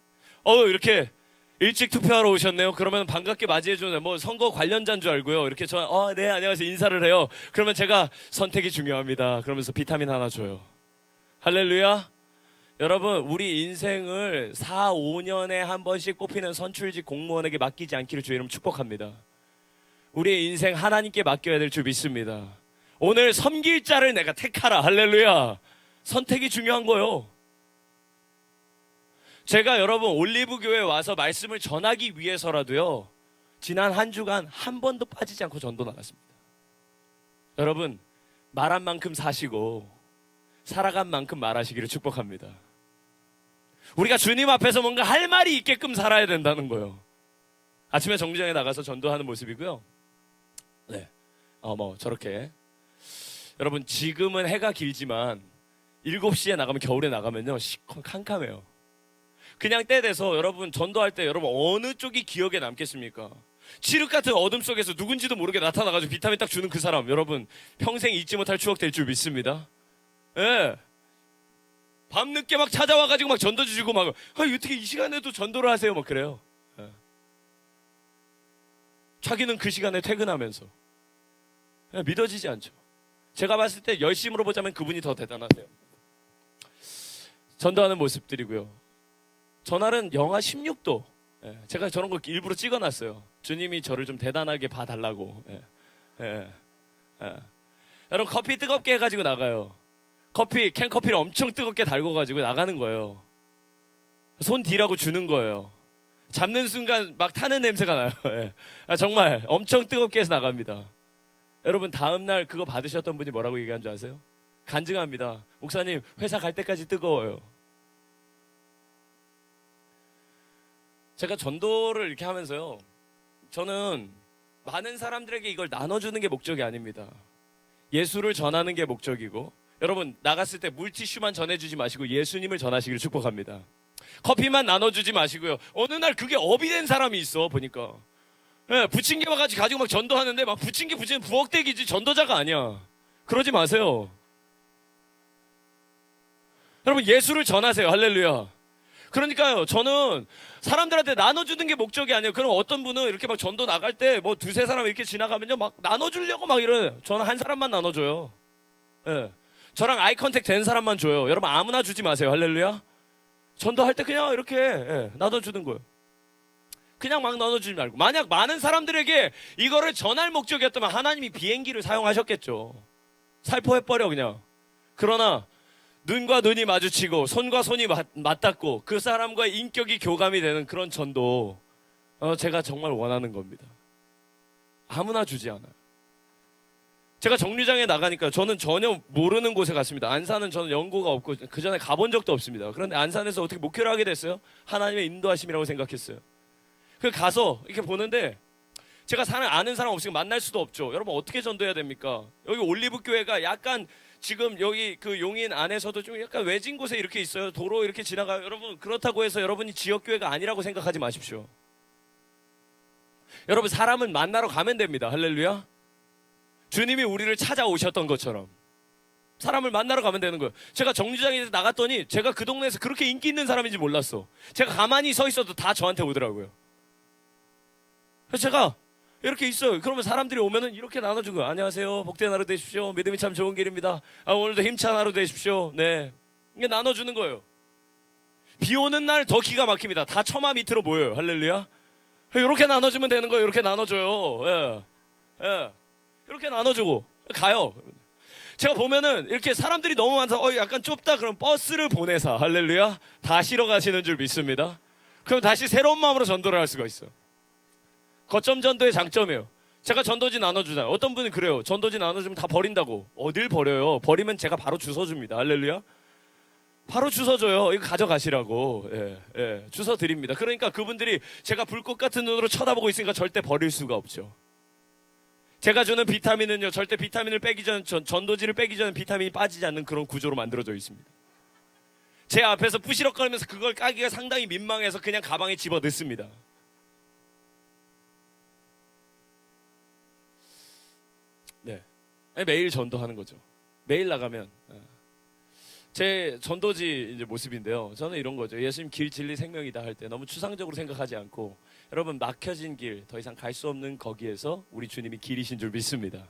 이렇게 일찍 투표하러 오셨네요. 그러면 반갑게 맞이해주는 뭐 선거 관련자인 줄 알고요. 이렇게 네, 안녕하세요, 인사를 해요. 그러면 제가 선택이 중요합니다. 그러면서 비타민 하나 줘요. 할렐루야. 여러분, 우리 인생을 4, 5년에 한 번씩 뽑히는 선출직 공무원에게 맡기지 않기를 주의 이름 축복합니다. 우리의 인생 하나님께 맡겨야 될 줄 믿습니다. 오늘 섬길 자를 내가 택하라. 할렐루야. 선택이 중요한 거예요. 제가 여러분, 올리브교회에 와서 말씀을 전하기 위해서라도요, 지난 한 주간 한 번도 빠지지 않고 전도 나갔습니다. 여러분, 말한 만큼 사시고 살아간 만큼 말하시기를 축복합니다. 우리가 주님 앞에서 뭔가 할 말이 있게끔 살아야 된다는 거예요. 아침에 정류장에 나가서 전도하는 모습이고요. 네, 저렇게. 여러분, 지금은 해가 길지만 7시에 나가면, 겨울에 나가면요, 캄캄해요. 그냥 때 돼서 여러분, 전도할 때 여러분 어느 쪽이 기억에 남겠습니까? 칠흑 같은 어둠 속에서 누군지도 모르게 나타나가지고 비타민 딱 주는 그 사람, 여러분 평생 잊지 못할 추억 될 줄 믿습니다. 예. 밤늦게 막 찾아와가지고 막 전도 주시고 막, 어떻게 이 시간에도 전도를 하세요? 막 그래요. 예. 자기는 그 시간에 퇴근하면서. 예, 믿어지지 않죠. 제가 봤을 때 열심으로 보자면 그분이 더 대단하세요. 전도하는 모습들이고요. 전날은 영하 16도. 예, 제가 저런 거 일부러 찍어놨어요. 주님이 저를 좀 대단하게 봐달라고. 여러분, 커피 뜨겁게 해가지고 나가요. 캔커피를 엄청 뜨겁게 달궈가지고 나가는 거예요. 손 뒤라고 주는 거예요. 잡는 순간 막 타는 냄새가 나요. 예. 정말 엄청 뜨겁게 해서 나갑니다. 여러분, 다음날 그거 받으셨던 분이 뭐라고 얘기한 줄 아세요? 간증합니다. 목사님, 회사 갈 때까지 뜨거워요. 제가 전도를 이렇게 하면서요, 저는 많은 사람들에게 이걸 나눠주는 게 목적이 아닙니다. 예수를 전하는 게 목적이고, 여러분, 나갔을 때 물티슈만 전해주지 마시고 예수님을 전하시기를 축복합니다. 커피만 나눠주지 마시고요. 어느 날 그게 업이 된 사람이 있어, 보니까. 예, 부침개 가지고 막 전도하는데 막 부침개 부엌대기지 전도자가 아니야. 그러지 마세요. 여러분, 예수를 전하세요. 할렐루야. 그러니까요, 저는 사람들한테 나눠주는 게 목적이 아니에요. 그럼 어떤 분은 이렇게 막 전도 나갈 때 뭐 두세 사람 이렇게 지나가면요, 막 나눠주려고 막 이래요. 저는 한 사람만 나눠줘요. 예. 저랑 아이 컨택 된 사람만 줘요. 여러분, 아무나 주지 마세요. 할렐루야. 전도할 때 그냥 이렇게 나눠주는 거예요. 그냥 막 나눠주지 말고. 만약 많은 사람들에게 이거를 전할 목적이었다면 하나님이 비행기를 사용하셨겠죠. 살포해버려 그냥. 그러나 눈과 눈이 마주치고 손과 손이 맞닿고 그 사람과의 인격이 교감이 되는 그런 전도, 제가 정말 원하는 겁니다. 아무나 주지 않아요. 제가 정류장에 나가니까 저는 전혀 모르는 곳에 갔습니다. 안산은 저는 연고가 없고 그 전에 가본 적도 없습니다. 그런데 안산에서 어떻게 목회를 하게 됐어요? 하나님의 인도하심이라고 생각했어요. 그 가서 이렇게 보는데 제가 아는 사람 없으니까 만날 수도 없죠. 여러분, 어떻게 전도해야 됩니까? 여기 올리브교회가 약간 지금 여기 그 용인 안에서도 좀 약간 외진 곳에 이렇게 있어요. 도로 이렇게 지나가요. 여러분, 그렇다고 해서 여러분이 지역교회가 아니라고 생각하지 마십시오. 여러분, 사람은 만나러 가면 됩니다. 할렐루야. 주님이 우리를 찾아오셨던 것처럼 사람을 만나러 가면 되는 거예요. 제가 정류장에서 나갔더니 제가 그 동네에서 그렇게 인기 있는 사람인지 몰랐어. 제가 가만히 서 있어도 다 저한테 오더라고요. 그래서 제가 이렇게 있어요. 그러면 사람들이 오면은 이렇게 나눠주고, 안녕하세요, 복된 하루 되십시오, 믿음이 참 좋은 길입니다, 오늘도 힘찬 하루 되십시오. 네, 이게 나눠주는 거예요. 비 오는 날 더 기가 막힙니다. 다 처마 밑으로 모여요. 할렐루야. 이렇게 나눠주면 되는 거예요. 이렇게 나눠줘요. 예. 예. 이렇게 나눠주고 가요. 제가 보면은 이렇게 사람들이 너무 많아서 약간 좁다 그럼 버스를 보내서, 할렐루야, 다 실어 가시는 줄 믿습니다. 그럼 다시 새로운 마음으로 전도를 할 수가 있어요. 거점 전도의 장점이에요. 제가 전도지 나눠주잖아요. 어떤 분이 그래요. 전도지 나눠주면 다 버린다고. 어딜 버려요? 버리면 제가 바로 주워 줍니다. 할렐루야. 바로 주워 줘요. 이거 가져가시라고. 예, 주워 드립니다. 그러니까 그분들이 제가 불꽃 같은 눈으로 쳐다보고 있으니까 절대 버릴 수가 없죠. 제가 주는 비타민은요, 절대 비타민을 빼기 전, 전도지를 빼기 전에 비타민이 빠지지 않는 그런 구조로 만들어져 있습니다. 제 앞에서 부시럭거리면서 그걸 까기가 상당히 민망해서 그냥 가방에 집어 넣습니다. 네, 매일 전도하는 거죠. 매일 나가면 제 전도지 이제 모습인데요. 저는 이런 거죠. 예수님 길, 진리, 생명이다 할 때 너무 추상적으로 생각하지 않고, 여러분, 막혀진 길, 더 이상 갈 수 없는 거기에서 우리 주님이 길이신 줄 믿습니다.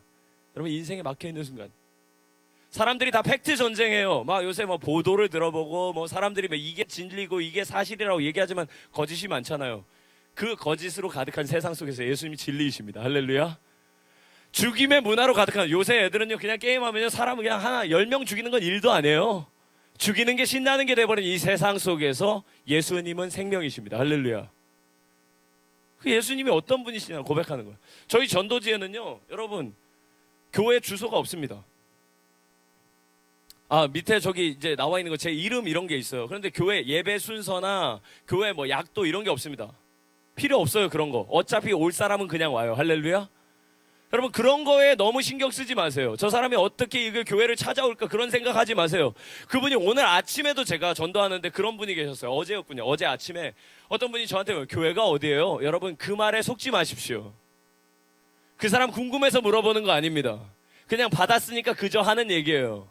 여러분, 인생에 막혀 있는 순간 사람들이 다 팩트 전쟁해요. 막 요새 뭐 보도를 들어보고 뭐 사람들이 뭐 이게 진리고 이게 사실이라고 얘기하지만 거짓이 많잖아요. 그 거짓으로 가득한 세상 속에서 예수님이 진리이십니다. 할렐루야. 죽임의 문화로 가득한, 요새 애들은요 그냥 게임하면요 사람을 그냥 하나 10명 죽이는 건 일도 아니에요. 죽이는 게 신나는 게 돼버린 이 세상 속에서 예수님은 생명이십니다. 할렐루야. 그 예수님이 어떤 분이시냐 고백하는 거예요. 저희 전도지에는요, 여러분, 교회 주소가 없습니다. 밑에 저기 이제 나와 있는 거 제 이름 이런 게 있어요. 그런데 교회 예배 순서나 교회 뭐 약도 이런 게 없습니다. 필요 없어요. 그런 거 어차피 올 사람은 그냥 와요. 할렐루야. 여러분, 그런 거에 너무 신경 쓰지 마세요. 저 사람이 어떻게 이 교회를 찾아올까 그런 생각하지 마세요. 그분이 오늘 아침에도 제가 전도하는데 그런 분이 계셨어요. 어제였군요. 어제 아침에 어떤 분이 저한테 교회가 어디예요? 여러분, 그 말에 속지 마십시오. 그 사람 궁금해서 물어보는 거 아닙니다. 그냥 받았으니까 그저 하는 얘기예요.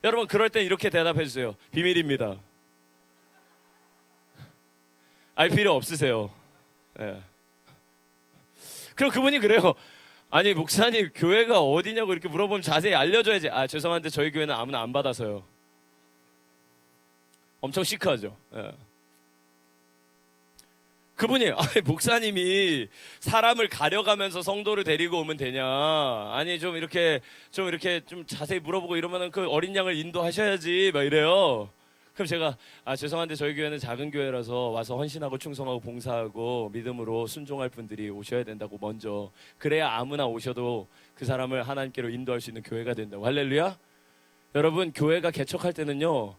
여러분, 그럴 땐 이렇게 대답해 주세요. 비밀입니다. 알 필요 없으세요. 예. 그럼 그분이 그래요. 아니, 목사님, 교회가 어디냐고 이렇게 물어보면 자세히 알려줘야지. 죄송한데 저희 교회는 아무나 안 받아서요. 엄청 시크하죠. 예. 그분이, 목사님이 사람을 가려가면서 성도를 데리고 오면 되냐? 아니, 좀 이렇게 좀 자세히 물어보고 이러면은 그 어린 양을 인도하셔야지, 막 이래요. 그럼 제가, 죄송한데 저희 교회는 작은 교회라서 와서 헌신하고 충성하고 봉사하고 믿음으로 순종할 분들이 오셔야 된다고 먼저. 그래야 아무나 오셔도 그 사람을 하나님께로 인도할 수 있는 교회가 된다고. 할렐루야. 여러분, 교회가 개척할 때는요,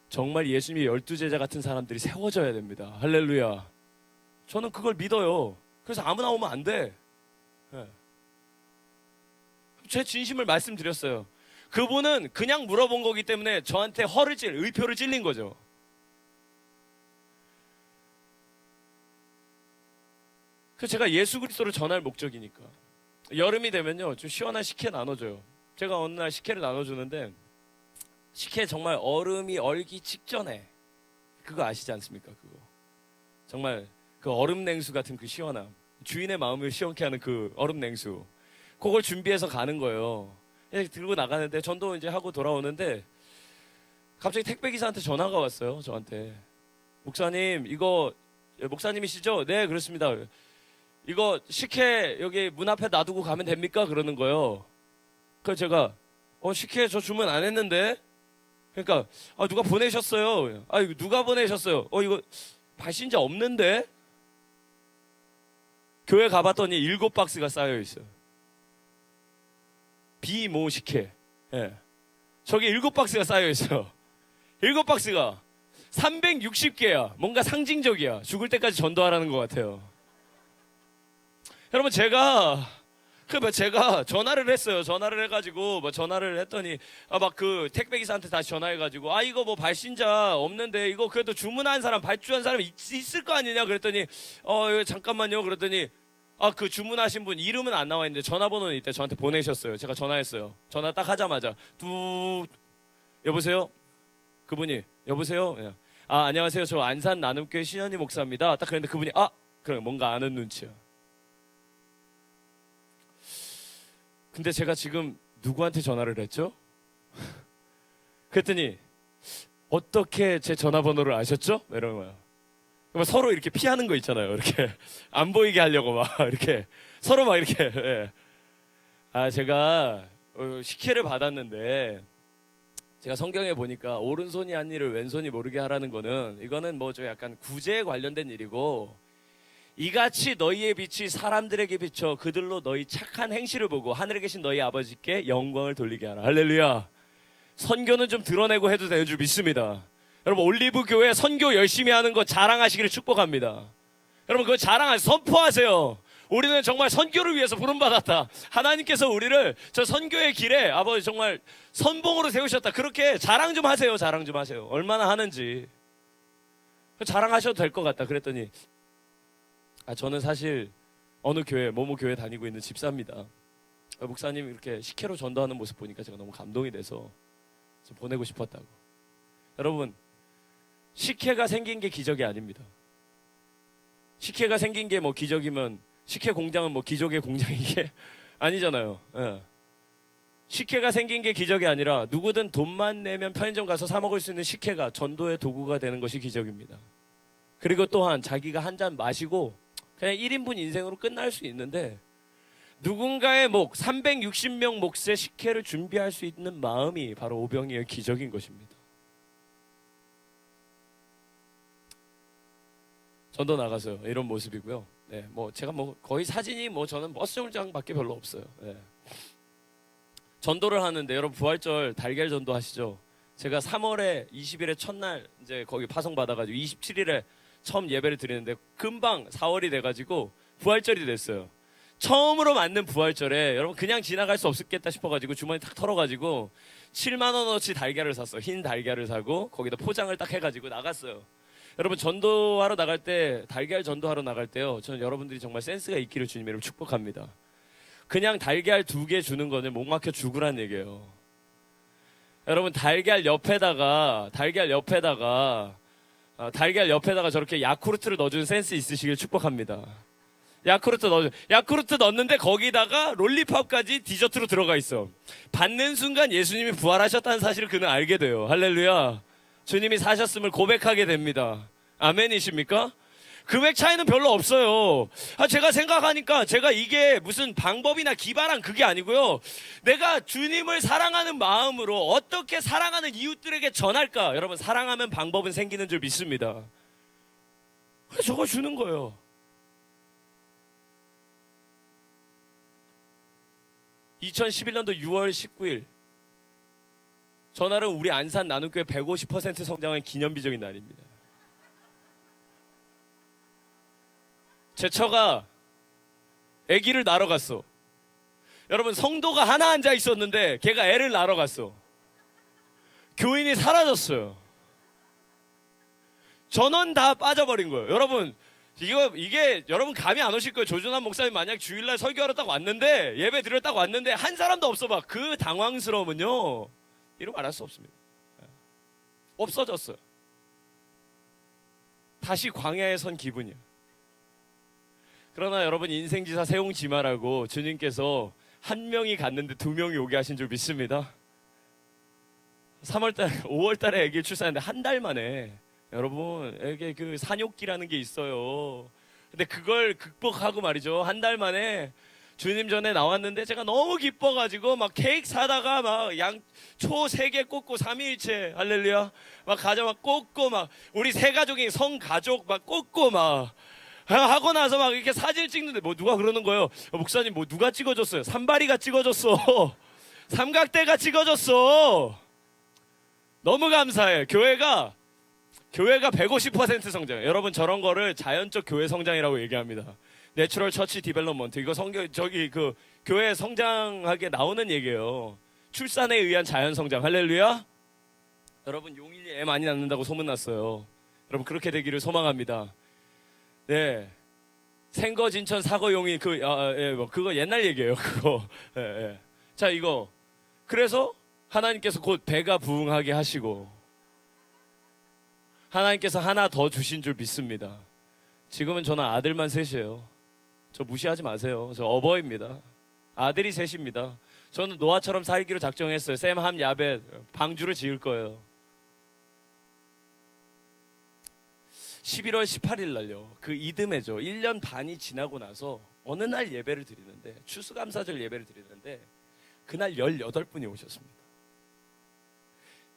정말 예수님의 12제자 같은 사람들이 세워져야 됩니다. 할렐루야. 저는 그걸 믿어요. 그래서 아무나 오면 안 돼. 네. 제 진심을 말씀드렸어요. 그분은 그냥 물어본 거기 때문에 저한테 의표를 찔린 거죠. 그래서 제가 예수 그리스도를 전할 목적이니까. 여름이 되면요, 좀 시원한 식혜 나눠줘요. 제가 어느 날 식혜를 나눠주는데, 식혜 정말 얼음이 얼기 직전에, 그거 아시지 않습니까? 그거 정말 그 얼음 냉수 같은 그 시원함, 주인의 마음을 시원케 하는 그 얼음 냉수, 그걸 준비해서 가는 거예요. 들고 나가는데, 전도 이제 하고 돌아오는데 갑자기 택배기사한테 전화가 왔어요. 저한테. 목사님, 이거 목사님이시죠? 네, 그렇습니다. 이거 식혜 여기 문 앞에 놔두고 가면 됩니까? 그러는 거예요. 그래서 제가 식혜 저 주문 안 했는데. 그러니까 누가 보내셨어요. 이거 누가 보내셨어요? 이거 발신자 없는데. 교회 가봤더니 7박스가 쌓여 있어요. 비모 식혜. 예. 저기 7박스가 쌓여 있어요. 7박스가 360개야. 뭔가 상징적이야. 죽을 때까지 전도하라는 것 같아요. 여러분, 제가 뭐 제가 전화를 했어요. 전화를 해가지고 뭐 전화를 했더니 막 그 택배 기사한테 다시 전화해가지고 이거 뭐 발신자 없는데 이거 그래도 주문한 사람 발주한 사람 있을 거 아니냐 그랬더니 이거 잠깐만요 그랬더니 그 주문하신 분 이름은 안 나와 있는데 전화번호는 이때 저한테 보내셨어요. 제가 전화했어요. 전화 딱 하자마자 뚝 여보세요? 그분이 여보세요? 예. 안녕하세요. 저 안산 나눔교회 신현희 목사입니다. 딱 그랬는데 그분이 그래 뭔가 아는 눈치야. 근데 제가 지금 누구한테 전화를 했죠? 그랬더니 어떻게 제 전화번호를 아셨죠? 이러는 거야. 그럼 서로 이렇게 피하는 거 있잖아요. 이렇게 안 보이게 하려고 막 이렇게 서로 막 이렇게. 예. 제가 식혜를 받았는데 제가 성경에 보니까 오른손이 한 일을 왼손이 모르게 하라는 거는 이거는 뭐 좀 약간 구제에 관련된 일이고 이같이 너희의 빛이 사람들에게 비춰 그들로 너희 착한 행실을 보고 하늘에 계신 너희 아버지께 영광을 돌리게 하라. 할렐루야. 선교는 좀 드러내고 해도 되는 줄 믿습니다. 여러분 올리브 교회 선교 열심히 하는 거 자랑하시기를 축복합니다. 여러분 그거 선포하세요. 우리는 정말 선교를 위해서 부름받았다. 하나님께서 우리를 저 선교의 길에 아버지 정말 선봉으로 세우셨다. 그렇게 자랑 좀 하세요. 자랑 좀 하세요. 얼마나 하는지 자랑하셔도 될 것 같다. 그랬더니 저는 사실 어느 교회 모모 교회 다니고 있는 집사입니다. 목사님 이렇게 식혜로 전도하는 모습 보니까 제가 너무 감동이 돼서 좀 보내고 싶었다고. 여러분 식혜가 생긴 게 기적이 아닙니다. 식혜가 생긴 게 뭐 기적이면 식혜 공장은 뭐 기적의 공장이게 아니잖아요. 예. 식혜가 생긴 게 기적이 아니라 누구든 돈만 내면 편의점 가서 사 먹을 수 있는 식혜가 전도의 도구가 되는 것이 기적입니다. 그리고 또한 자기가 한 잔 마시고 그냥 1인분 인생으로 끝날 수 있는데 누군가의 목 360명 몫의 식혜를 준비할 수 있는 마음이 바로 오병이의 기적인 것입니다. 전도 나가서요. 이런 모습이고요. 네, 뭐 제가 뭐 거의 사진이 뭐 저는 버스 정류장밖에 별로 없어요. 네. 전도를 하는데 여러분 부활절 달걀 전도 하시죠? 제가 3월에 20일에 첫날 이제 거기 파송 받아가지고 27일에 처음 예배를 드리는데 금방 4월이 돼가지고 부활절이 됐어요. 처음으로 맞는 부활절에 여러분 그냥 지나갈 수 없겠다 싶어가지고 주머니 탁 털어가지고 7만 원어치 달걀을 샀어요. 흰 달걀을 사고 거기다 포장을 딱 해가지고 나갔어요. 여러분 전도하러 나갈 때 달걀 전도하러 나갈 때요. 저는 여러분들이 정말 센스가 있기를 주님 이름으로 축복합니다. 그냥 달걀 2개 주는 거는 목 막혀 죽으란 얘기예요. 여러분 달걀 옆에다가 저렇게 야쿠르트를 넣어주는 센스 있으시길 축복합니다. 야쿠르트 넣었는데 거기다가 롤리팝까지 디저트로 들어가 있어. 받는 순간 예수님이 부활하셨다는 사실을 그는 알게 돼요. 할렐루야. 주님이 사셨음을 고백하게 됩니다. 아멘이십니까? 금액 차이는 별로 없어요. 제가 생각하니까 제가 이게 무슨 방법이나 기발한 그게 아니고요. 내가 주님을 사랑하는 마음으로 어떻게 사랑하는 이웃들에게 전할까? 여러분 사랑하면 방법은 생기는 줄 믿습니다. 그래서 저거 주는 거예요. (2011년도 6월 19일) 전날은 우리 안산 나눔교회 150% 성장한 기념비적인 날입니다. 제 처가 아기를 낳으러 갔어. 여러분 성도가 하나 앉아 있었는데 걔가 애를 낳으러 갔어. 교인이 사라졌어요. 전원 다 빠져버린 거예요. 여러분 이게 여러분 감이 안 오실 거예요. 조준환 목사님 만약 주일날 설교하러 딱 왔는데 예배 드려 딱 왔는데 한 사람도 없어 봐. 그 당황스러움은요 이루 말할 수 없습니다. 없어졌어요. 다시 광야에 선 기분이에요. 그러나 여러분 인생지사 세웅지 마라고 주님께서 한 명이 갔는데 2명이 오게 하신 줄 믿습니다. 5월달에 아기를 출산했는데 한 달 만에 여러분 애기 그 산욕기라는 게 있어요. 근데 그걸 극복하고 말이죠. 한 달 만에 주님 전에 나왔는데 제가 너무 기뻐가지고 막 케이크 사다가 막 양초 3개 꽂고 삼위일체 할렐루야 막 가져 막 꽂고 막 우리 세 가족이 성가족 막 꽂고 막 하고 나서 막 이렇게 사진 찍는데 뭐 누가 그러는 거예요. 목사님 뭐 누가 찍어줬어요? 삼바리가 찍어줬어. 삼각대가 찍어줬어. 너무 감사해. 교회가 150% 성장. 여러분 저런 거를 자연적 교회 성장이라고 얘기합니다. 내추럴 처치 디벨롭먼트. 이거 성경 저기 그 교회 성장하게 나오는 얘기예요. 출산에 의한 자연 성장. 할렐루야. 여러분 용인이 애 많이 낳는다고 소문났어요. 여러분 그렇게 되기를 소망합니다. 네. 생거진천 사거용인 그거 옛날 얘기예요. 그거. 예, 예. 자 이거 그래서 하나님께서 곧 배가 부흥하게 하시고 하나님께서 하나 더 주신 줄 믿습니다. 지금은 저는 아들만 셋이에요. 저 무시하지 마세요. 저 어버이입니다. 아들이 셋입니다. 저는 노아처럼 살기로 작정했어요. 샘, 함, 야벳 방주를 지을 거예요. 11월 18일 날요. 그 이듬해죠. 1년 반이 지나고 나서 어느 날 예배를 드리는데 추수감사절 예배를 드리는데 그날 18분이 오셨습니다.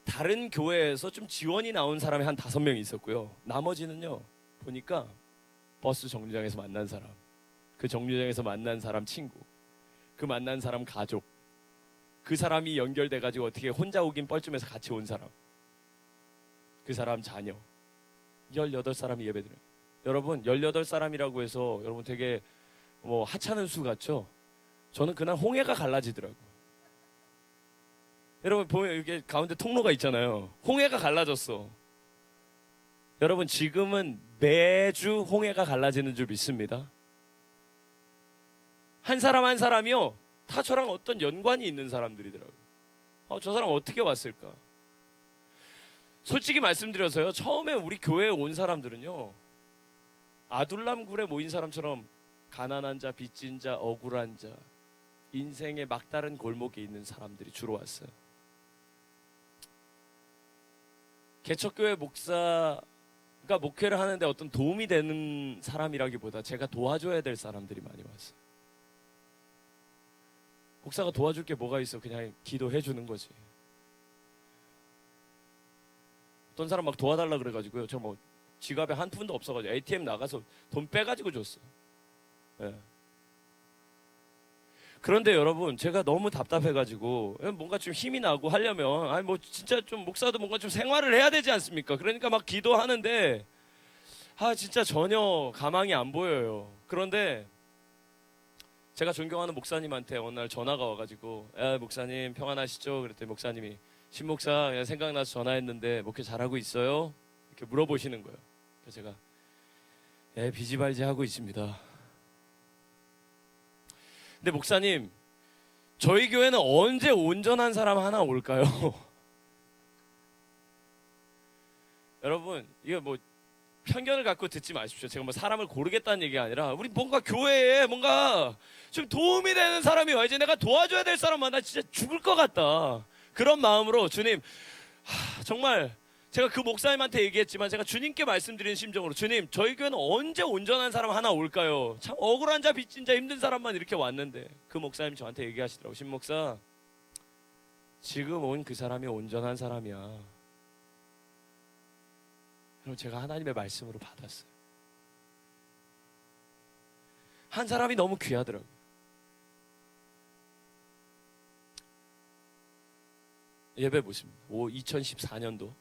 다른 교회에서 좀 지원이 나온 사람이 한 5명이 있었고요. 나머지는요. 보니까 버스 정류장에서 만난 사람, 그 정류장에서 만난 사람 친구, 그 만난 사람 가족, 그 사람이 연결돼가지고 어떻게 혼자 오긴 뻘쭘해서 같이 온 사람, 그 사람 자녀 18사람이 예배드려요. 여러분 18사람이라고 해서 여러분 되게 뭐 하찮은 수 같죠? 저는 그날 홍해가 갈라지더라고요. 여러분 보면 이게 가운데 통로가 있잖아요. 홍해가 갈라졌어. 여러분 지금은 매주 홍해가 갈라지는 줄 믿습니다. 한 사람 한 사람이요 다 저랑 어떤 연관이 있는 사람들이더라고요. 저 사람 어떻게 왔을까? 솔직히 말씀드려서요, 처음에 우리 교회에 온 사람들은요 아둘람굴에 모인 사람처럼 가난한 자, 빚진 자, 억울한 자, 인생의 막다른 골목에 있는 사람들이 주로 왔어요. 개척교회 목사가 목회를 하는데 어떤 도움이 되는 사람이라기보다 제가 도와줘야 될 사람들이 많이 왔어요. 목사가 도와줄 게 뭐가 있어? 그냥 기도해 주는 거지. 어떤 사람 막 도와달라 그래가지고요. 저 뭐 지갑에 한 푼도 없어가지고 ATM 나가서 돈 빼가지고 줬어. 예. 그런데 여러분 제가 너무 답답해가지고 뭔가 좀 힘이 나고 하려면 아니 뭐 진짜 좀 목사도 뭔가 좀 생활을 해야 되지 않습니까? 그러니까 막 기도하는데 진짜 전혀 가망이 안 보여요. 그런데 제가 존경하는 목사님한테 어느 날 전화가 와가지고 목사님 평안하시죠? 그랬더니 목사님이 신목사 그냥 생각나서 전화했는데 목회 잘하고 있어요? 이렇게 물어보시는 거예요. 그래서 제가 비지발지 하고 있습니다. 근데 목사님 저희 교회는 언제 온전한 사람 하나 올까요? 여러분 이거 뭐 편견을 갖고 듣지 마십시오. 제가 뭐 사람을 고르겠다는 얘기가 아니라 우리 뭔가 교회에 뭔가 좀 도움이 되는 사람이 와야지. 내가 도와줘야 될 사람만 나 진짜 죽을 것 같다. 그런 마음으로 주님 정말 제가 그 목사님한테 얘기했지만 제가 주님께 말씀드리는 심정으로 주님 저희 교회는 언제 온전한 사람 하나 올까요? 참 억울한 자 빚진 자 힘든 사람만 이렇게 왔는데 그 목사님 저한테 얘기하시더라고. 신목사 지금 온 그 사람이 온전한 사람이야. 그럼 제가 하나님의 말씀으로 받았어요. 한 사람이 너무 귀하더라고요. 예배 보십니다. 2014년도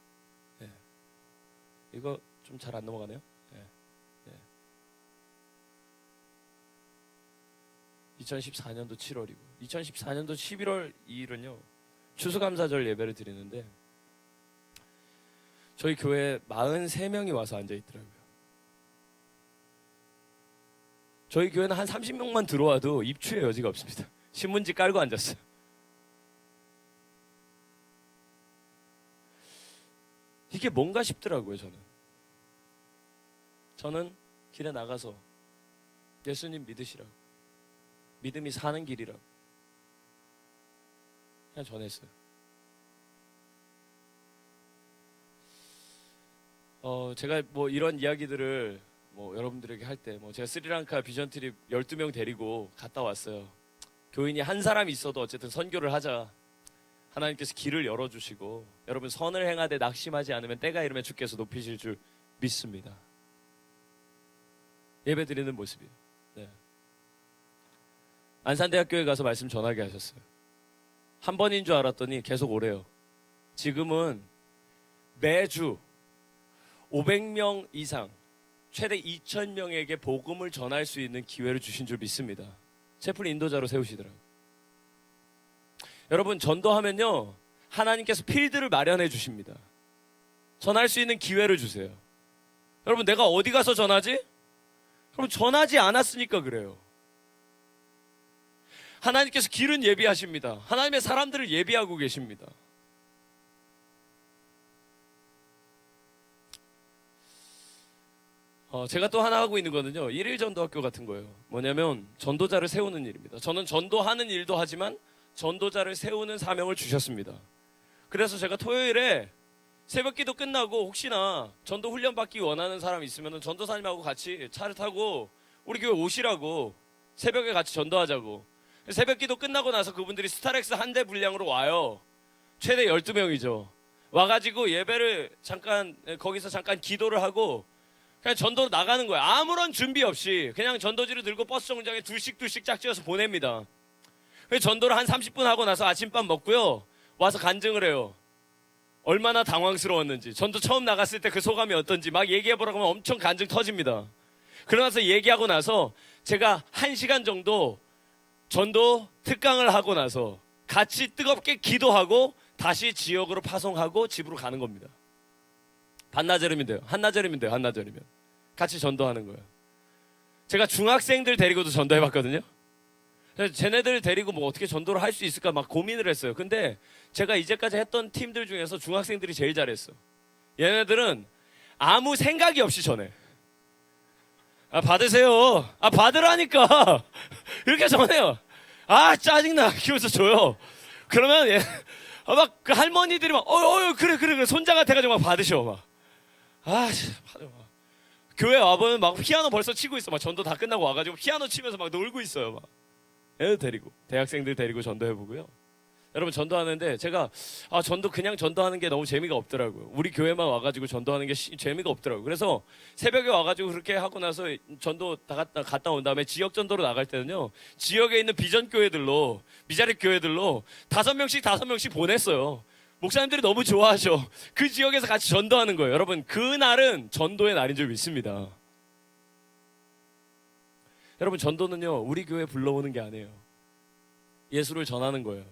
이거 좀 잘 안 넘어가네요. 2014년도 7월이고 2014년도 11월 2일은요 추수감사절 예배를 드리는데 저희 교회에 43명이 와서 앉아있더라고요. 저희 교회는 한 30명만 들어와도 입추의 여지가 없습니다. 신문지 깔고 앉았어요. 이게 뭔가 싶더라고요. 저는 길에 나가서 예수님 믿으시라고, 믿음이 사는 길이라고 그냥 전했어요. 제가 뭐 이런 이야기들을 뭐 여러분들에게 할 때 뭐 제가 스리랑카 비전 트립 12명 데리고 갔다 왔어요. 교인이 한 사람 있어도 어쨌든 선교를 하자. 하나님께서 길을 열어주시고 여러분 선을 행하되 낙심하지 않으면 때가 이르면 주께서 높이실 줄 믿습니다. 예배드리는 모습이에요. 네. 안산대학교에 가서 말씀 전하게 하셨어요. 한 번인 줄 알았더니 계속 오래요. 지금은 매주 500명 이상 최대 2,000명에게 복음을 전할 수 있는 기회를 주신 줄 믿습니다. 채플 인도자로 세우시더라고요. 여러분, 전도하면요, 하나님께서 필드를 마련해 주십니다. 전할 수 있는 기회를 주세요. 여러분, 내가 어디 가서 전하지? 그럼 전하지 않았으니까 그래요. 하나님께서 길은 예비하십니다. 하나님의 사람들을 예비하고 계십니다. 제가 또 하나 하고 있는 거는요, 일일 전도학교 같은 거예요. 뭐냐면 전도자를 세우는 일입니다. 저는 전도하는 일도 하지만 전도자를 세우는 사명을 주셨습니다. 그래서 제가 토요일에 새벽기도 끝나고 혹시나 전도 훈련 받기 원하는 사람 있으면 전도사님하고 같이 차를 타고 우리 교회 오시라고, 새벽에 같이 전도하자고. 새벽기도 끝나고 나서 그분들이 스타렉스 한 대 분량으로 와요. 최대 12명이죠. 와가지고 예배를 거기서 잠깐 기도를 하고 그냥 전도로 나가는 거예요. 아무런 준비 없이 그냥 전도지를 들고 버스 정류장에 둘씩 짝지어서 보냅니다. 전도를 한 30분 하고 나서 아침밥 먹고요, 와서 간증을 해요. 얼마나 당황스러웠는지, 전도 처음 나갔을 때 그 소감이 어떤지 막 얘기해보라고 하면 엄청 간증 터집니다. 그러면서 얘기하고 나서 제가 1시간 정도 전도 특강을 하고 나서 같이 뜨겁게 기도하고 다시 지역으로 파송하고 집으로 가는 겁니다. 반나절이면 돼요. 한나절이면 돼요. 한나절이면 같이 전도하는 거예요. 제가 중학생들 데리고도 전도해봤거든요. 그래서 쟤네들 데리고 뭐 어떻게 전도를 할 수 있을까 막 고민을 했어요. 근데 제가 이제까지 했던 팀들 중에서 중학생들이 제일 잘했어. 얘네들은 아무 생각이 없이 전해. 받으세요. 받으라니까. 이렇게 전해요. 짜증나. 이러면서 줘요. 그러면 막 그 할머니들이 막 그래 손자 같아가지고 막 받으셔. 막 받아. 교회 와보면 막 피아노 벌써 치고 있어. 막 전도 다 끝나고 와가지고 피아노 치면서 막 놀고 있어요. 막 애들 데리고, 대학생들 데리고 전도해보고요. 여러분, 전도하는데 제가 전도 그냥 전도하는 게 너무 재미가 없더라고요. 우리 교회만 와가지고 전도하는 게 재미가 없더라고요. 그래서 새벽에 와가지고 그렇게 하고 나서 전도 다 갔다 온 다음에 지역 전도로 나갈 때는요, 지역에 있는 비전 교회들로, 미자립 교회들로 5명씩 보냈어요. 목사님들이 너무 좋아하셔. 그 지역에서 같이 전도하는 거예요. 여러분, 그날은 전도의 날인 줄 믿습니다. 여러분, 전도는요, 우리 교회에 불러오는 게 아니에요. 예수를 전하는 거예요.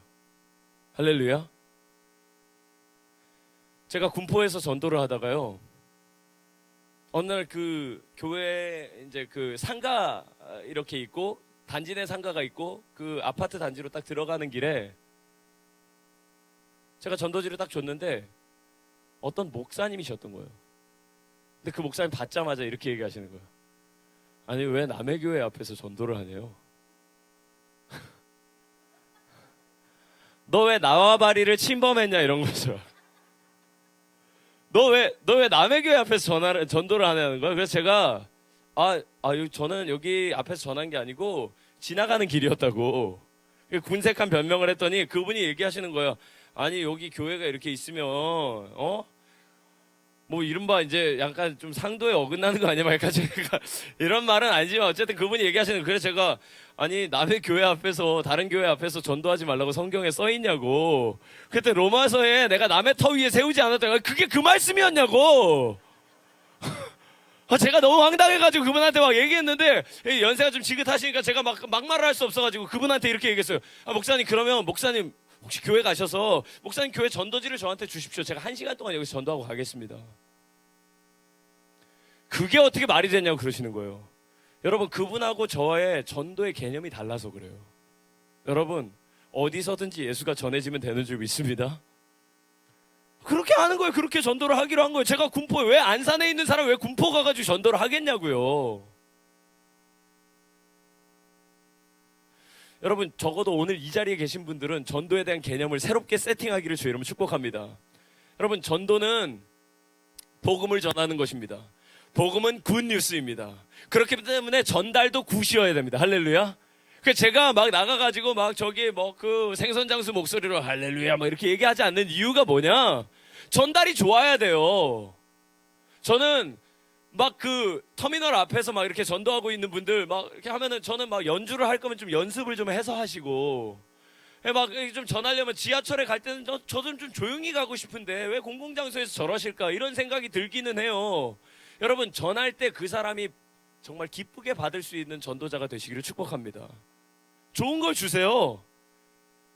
할렐루야. 제가 군포에서 전도를 하다가요, 어느 날 그 교회 이제 그 상가 이렇게 있고, 단지 내 상가가 있고, 그 아파트 단지로 딱 들어가는 길에 제가 전도지를 딱 줬는데 어떤 목사님이셨던 거예요. 근데 그 목사님 받자마자 이렇게 얘기하시는 거예요. 아니, 왜 남의 교회 앞에서 전도를 하냐요? 너 왜 나와바리를 침범했냐, 이런 거죠. 너 왜 남의 교회 앞에서 전도를 하냐는 거야. 그래서 제가 저는 여기 앞에서 전한 게 아니고 지나가는 길이었다고 군색한 변명을 했더니 그분이 얘기하시는 거예요. 아니, 여기 교회가 이렇게 있으면 뭐 이른바 이제 약간 좀 상도에 어긋나는 거 아니야? 약간 제가 이런 말은 아니지만 어쨌든 그분이 얘기하시는 거예요. 그래서 제가 아니, 남의 교회 앞에서, 다른 교회 앞에서 전도하지 말라고 성경에 써 있냐고. 그때 로마서에 내가 남의 터 위에 세우지 않았다고. 그게 그 말씀이었냐고. 제가 너무 황당해가지고 그분한테 막 얘기했는데 연세가 좀 지긋하시니까 제가 막 말을 할 수 없어가지고 그분한테 이렇게 얘기했어요. 목사님, 그러면 목사님 혹시 교회 가셔서 목사님 교회 전도지를 저한테 주십시오. 제가 1시간 동안 여기서 전도하고 가겠습니다. 그게 어떻게 말이 되냐고 그러시는 거예요. 여러분, 그분하고 저의 전도의 개념이 달라서 그래요. 여러분, 어디서든지 예수가 전해지면 되는 줄 믿습니다. 그렇게 하는 거예요. 그렇게 전도를 하기로 한 거예요. 제가 군포에, 왜 안산에 있는 사람 왜 군포 가가지고 전도를 하겠냐고요. 여러분, 적어도 오늘 이 자리에 계신 분들은 전도에 대한 개념을 새롭게 세팅하기를 주의 이름으로 축복합니다. 여러분, 전도는 복음을 전하는 것입니다. 복음은 굿뉴스입니다. 그렇기 때문에 전달도 굿이어야 됩니다. 할렐루야. 제가 막 나가가지고 막 저기 뭐 그 생선장수 목소리로 할렐루야 막 이렇게 얘기하지 않는 이유가 뭐냐? 전달이 좋아야 돼요. 저는 막 그 터미널 앞에서 막 이렇게 전도하고 있는 분들 막 이렇게 하면은 저는 막 연주를 할 거면 좀 연습을 좀 해서 하시고, 막 좀 전하려면 지하철에 갈 때는 저도 좀 조용히 가고 싶은데 왜 공공장소에서 저러실까 이런 생각이 들기는 해요. 여러분, 전할 때 그 사람이 정말 기쁘게 받을 수 있는 전도자가 되시기를 축복합니다. 좋은 걸 주세요.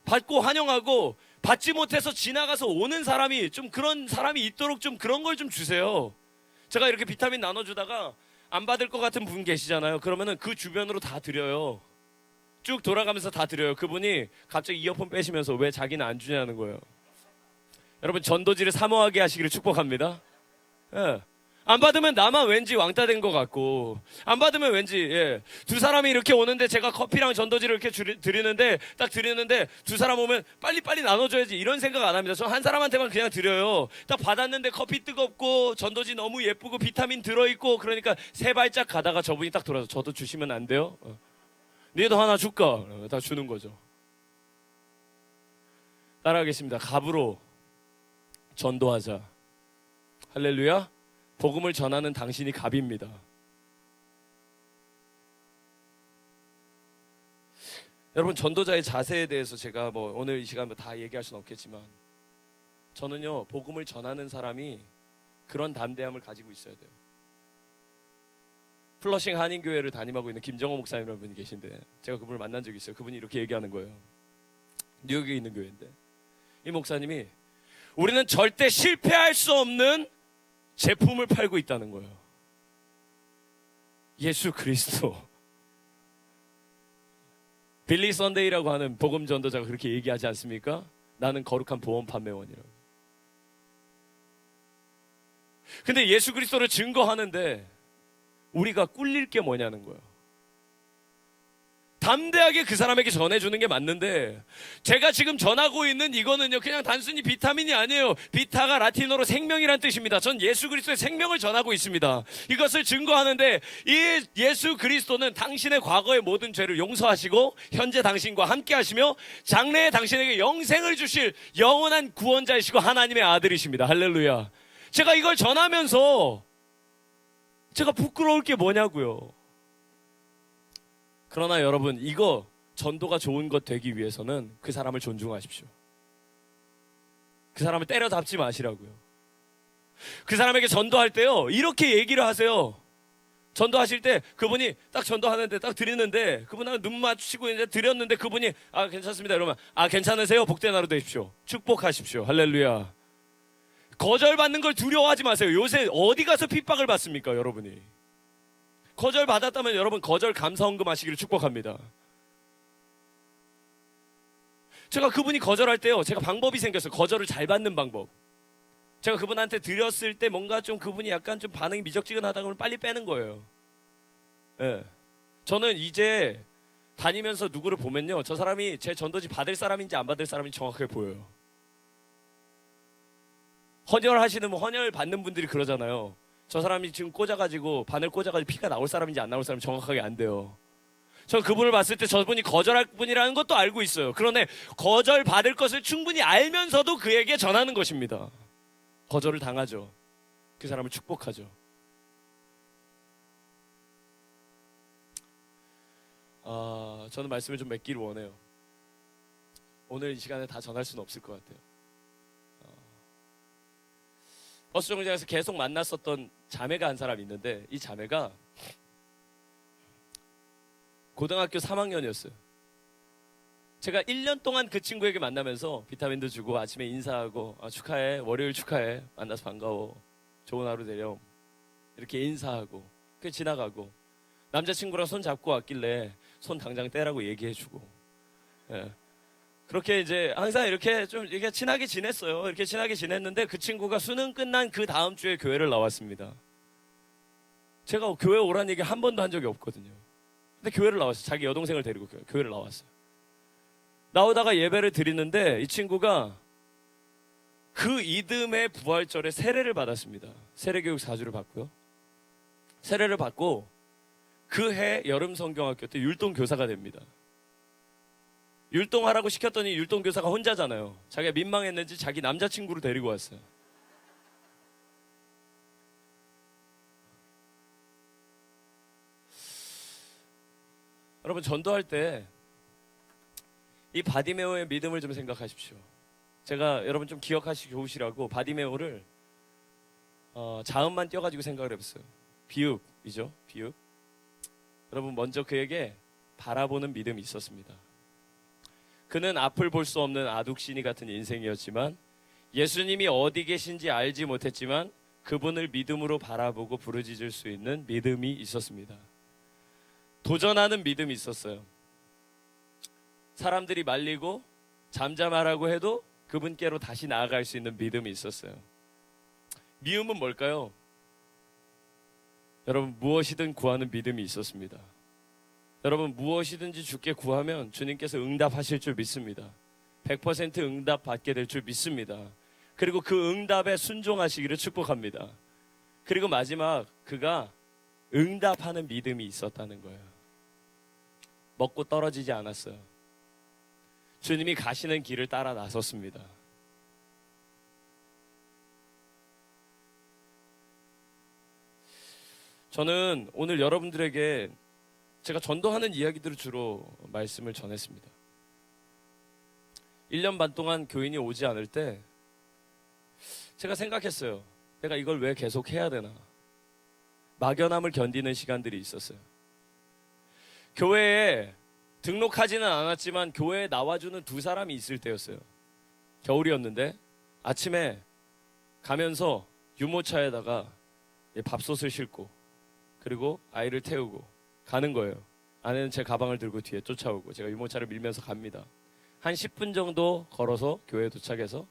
받고 환영하고, 받지 못해서 지나가서 오는 사람이 좀 그런 사람이 있도록 좀 그런 걸 좀 주세요. 제가 이렇게 비타민 나눠주다가 안 받을 것 같은 분 계시잖아요. 그러면은 그 주변으로 다 드려요. 쭉 돌아가면서 다 드려요. 그분이 갑자기 이어폰 빼시면서 왜 자기는 안 주냐는 거예요. 여러분, 전도지를 사모하게 하시기를 축복합니다. 예. 안 받으면 나만 왠지 왕따 된 것 같고, 안 받으면 왠지, 두 사람이 이렇게 오는데 제가 커피랑 전도지를 이렇게 드리는데, 딱 드리는데 두 사람 오면 빨리빨리 나눠줘야지, 이런 생각 안 합니다. 저 한 사람한테만 그냥 드려요. 딱 받았는데 커피 뜨겁고 전도지 너무 예쁘고 비타민 들어있고, 그러니까 세 발짝 가다가 저분이 딱 돌아서 저도 주시면 안 돼요? 니도 하나 줄까? 다 주는 거죠. 따라하겠습니다. 갑으로 전도하자. 할렐루야. 복음을 전하는 당신이 갑입니다. 여러분, 전도자의 자세에 대해서 제가 오늘 이 시간 다 얘기할 수는 없겠지만, 저는요, 복음을 전하는 사람이 그런 담대함을 가지고 있어야 돼요. 플러싱 한인교회를 담임하고 있는 김정호 목사님이라는 분이 계신데, 제가 그분을 만난 적이 있어요. 그분이 이렇게 얘기하는 거예요. 뉴욕에 있는 교회인데, 이 목사님이 우리는 절대 실패할 수 없는 제품을 팔고 있다는 거예요. 예수 그리스도. 빌리 선데이라고 하는 복음 전도자가 그렇게 얘기하지 않습니까? 나는 거룩한 보험 판매원이라고. 근데 예수 그리스도를 증거하는데 우리가 꿀릴 게 뭐냐는 거예요. 담대하게 그 사람에게 전해주는 게 맞는데, 제가 지금 전하고 있는 이거는요, 그냥 단순히 비타민이 아니에요. 비타가 라틴어로 생명이란 뜻입니다. 전 예수 그리스도의 생명을 전하고 있습니다. 이것을 증거하는데, 이 예수 그리스도는 당신의 과거의 모든 죄를 용서하시고 현재 당신과 함께 하시며 장래에 당신에게 영생을 주실 영원한 구원자이시고 하나님의 아들이십니다. 할렐루야. 제가 이걸 전하면서 제가 부끄러울 게 뭐냐고요. 그러나 여러분, 이거 전도가 좋은 것 되기 위해서는 그 사람을 존중하십시오. 그 사람을 때려잡지 마시라고요. 그 사람에게 전도할 때요, 이렇게 얘기를 하세요. 전도하실 때 그분이 딱 전도하는데 딱 드리는데 그분하고 눈 맞추시고 이제 드렸는데 그분이 괜찮습니다 이러면 괜찮으세요? 복된 하루 되십시오. 축복하십시오. 할렐루야. 거절받는 걸 두려워하지 마세요. 요새 어디 가서 핍박을 받습니까, 여러분이? 거절 받았다면 여러분 거절 감사헌금 하시기를 축복합니다. 제가 그분이 거절할 때요, 제가 방법이 생겼어요. 거절을 잘 받는 방법. 제가 그분한테 드렸을 때 뭔가 좀 그분이 약간 좀 반응이 미적지근하다 그러면 빨리 빼는 거예요. 예. 저는 이제 다니면서 누구를 보면요, 저 사람이 제 전도지 받을 사람인지 안 받을 사람인지 정확하게 보여요. 헌혈하시는 헌혈 받는 분들이 그러잖아요. 저 사람이 지금 꽂아가지고 바늘 꽂아가지고 피가 나올 사람인지 안 나올 사람인지 정확하게 안 돼요. 전 그분을 봤을 때 저분이 거절할 분이라는 것도 알고 있어요. 그런데 거절 받을 것을 충분히 알면서도 그에게 전하는 것입니다. 거절을 당하죠. 그 사람을 축복하죠. 저는 말씀을 좀 맺기를 원해요. 오늘 이 시간에 다 전할 수는 없을 것 같아요. 버스 정류장에서 계속 만났었던 자매가 한 사람 있는데, 이 자매가 고등학교 3학년이었어요. 제가 1년 동안 그 친구에게 만나면서 비타민도 주고 아침에 인사하고 축하해, 월요일 축하해, 만나서 반가워, 좋은 하루 되렴, 이렇게 인사하고 그 지나가고, 남자친구랑 손 잡고 왔길래 손 당장 떼라고 얘기해주고, 그렇게 이제 항상 이렇게 좀 이렇게 친하게 지냈어요. 이렇게 친하게 지냈는데 그 친구가 수능 끝난 그 다음 주에 교회를 나왔습니다. 제가 교회 오라는 얘기 한 번도 한 적이 없거든요. 근데 교회를 나왔어요. 자기 여동생을 데리고 교회를 나왔어요. 나오다가 예배를 드리는데 이 친구가 그 이듬해 부활절에 세례를 받았습니다. 세례교육 4주를 받고요. 세례를 받고 그 해 여름 성경학교 때 율동교사가 됩니다. 율동하라고 시켰더니 율동교사가 혼자잖아요. 자기가 민망했는지 자기 남자친구를 데리고 왔어요. 여러분, 전도할 때 이 바디메오의 믿음을 좀 생각하십시오. 제가 여러분 좀 기억하시기 좋으시라고 바디메오를 자음만 띄어가지고 생각을 해봤어요. 비읍이죠. 비읍. 여러분, 먼저 그에게 바라보는 믿음이 있었습니다. 그는 앞을 볼 수 없는 아둑신이 같은 인생이었지만, 예수님이 어디 계신지 알지 못했지만 그분을 믿음으로 바라보고 부르짖을 수 있는 믿음이 있었습니다. 도전하는 믿음이 있었어요. 사람들이 말리고 잠잠하라고 해도 그분께로 다시 나아갈 수 있는 믿음이 있었어요. 미움은 뭘까요? 여러분, 무엇이든 구하는 믿음이 있었습니다. 여러분, 무엇이든지 주께 구하면 주님께서 응답하실 줄 믿습니다. 100% 응답 받게 될 줄 믿습니다. 그리고 그 응답에 순종하시기를 축복합니다. 그리고 마지막, 그가 응답하는 믿음이 있었다는 거예요. 먹고 떨어지지 않았어요. 주님이 가시는 길을 따라 나섰습니다. 저는 오늘 여러분들에게 제가 전도하는 이야기들을 주로 말씀을 전했습니다. 1년 반 동안 교인이 오지 않을 때 제가 생각했어요. 내가 이걸 왜 계속 해야 되나? 막연함을 견디는 시간들이 있었어요. 교회에 등록하지는 않았지만 교회에 나와주는 두 사람이 있을 때였어요. 겨울이었는데 아침에 가면서 유모차에다가 밥솥을 싣고 그리고 아이를 태우고 가는 거예요. 아내는 제 가방을 들고 뒤에 쫓아오고 제가 유모차를 밀면서 갑니다. 한 10분 정도 걸어서 교회에 도착해서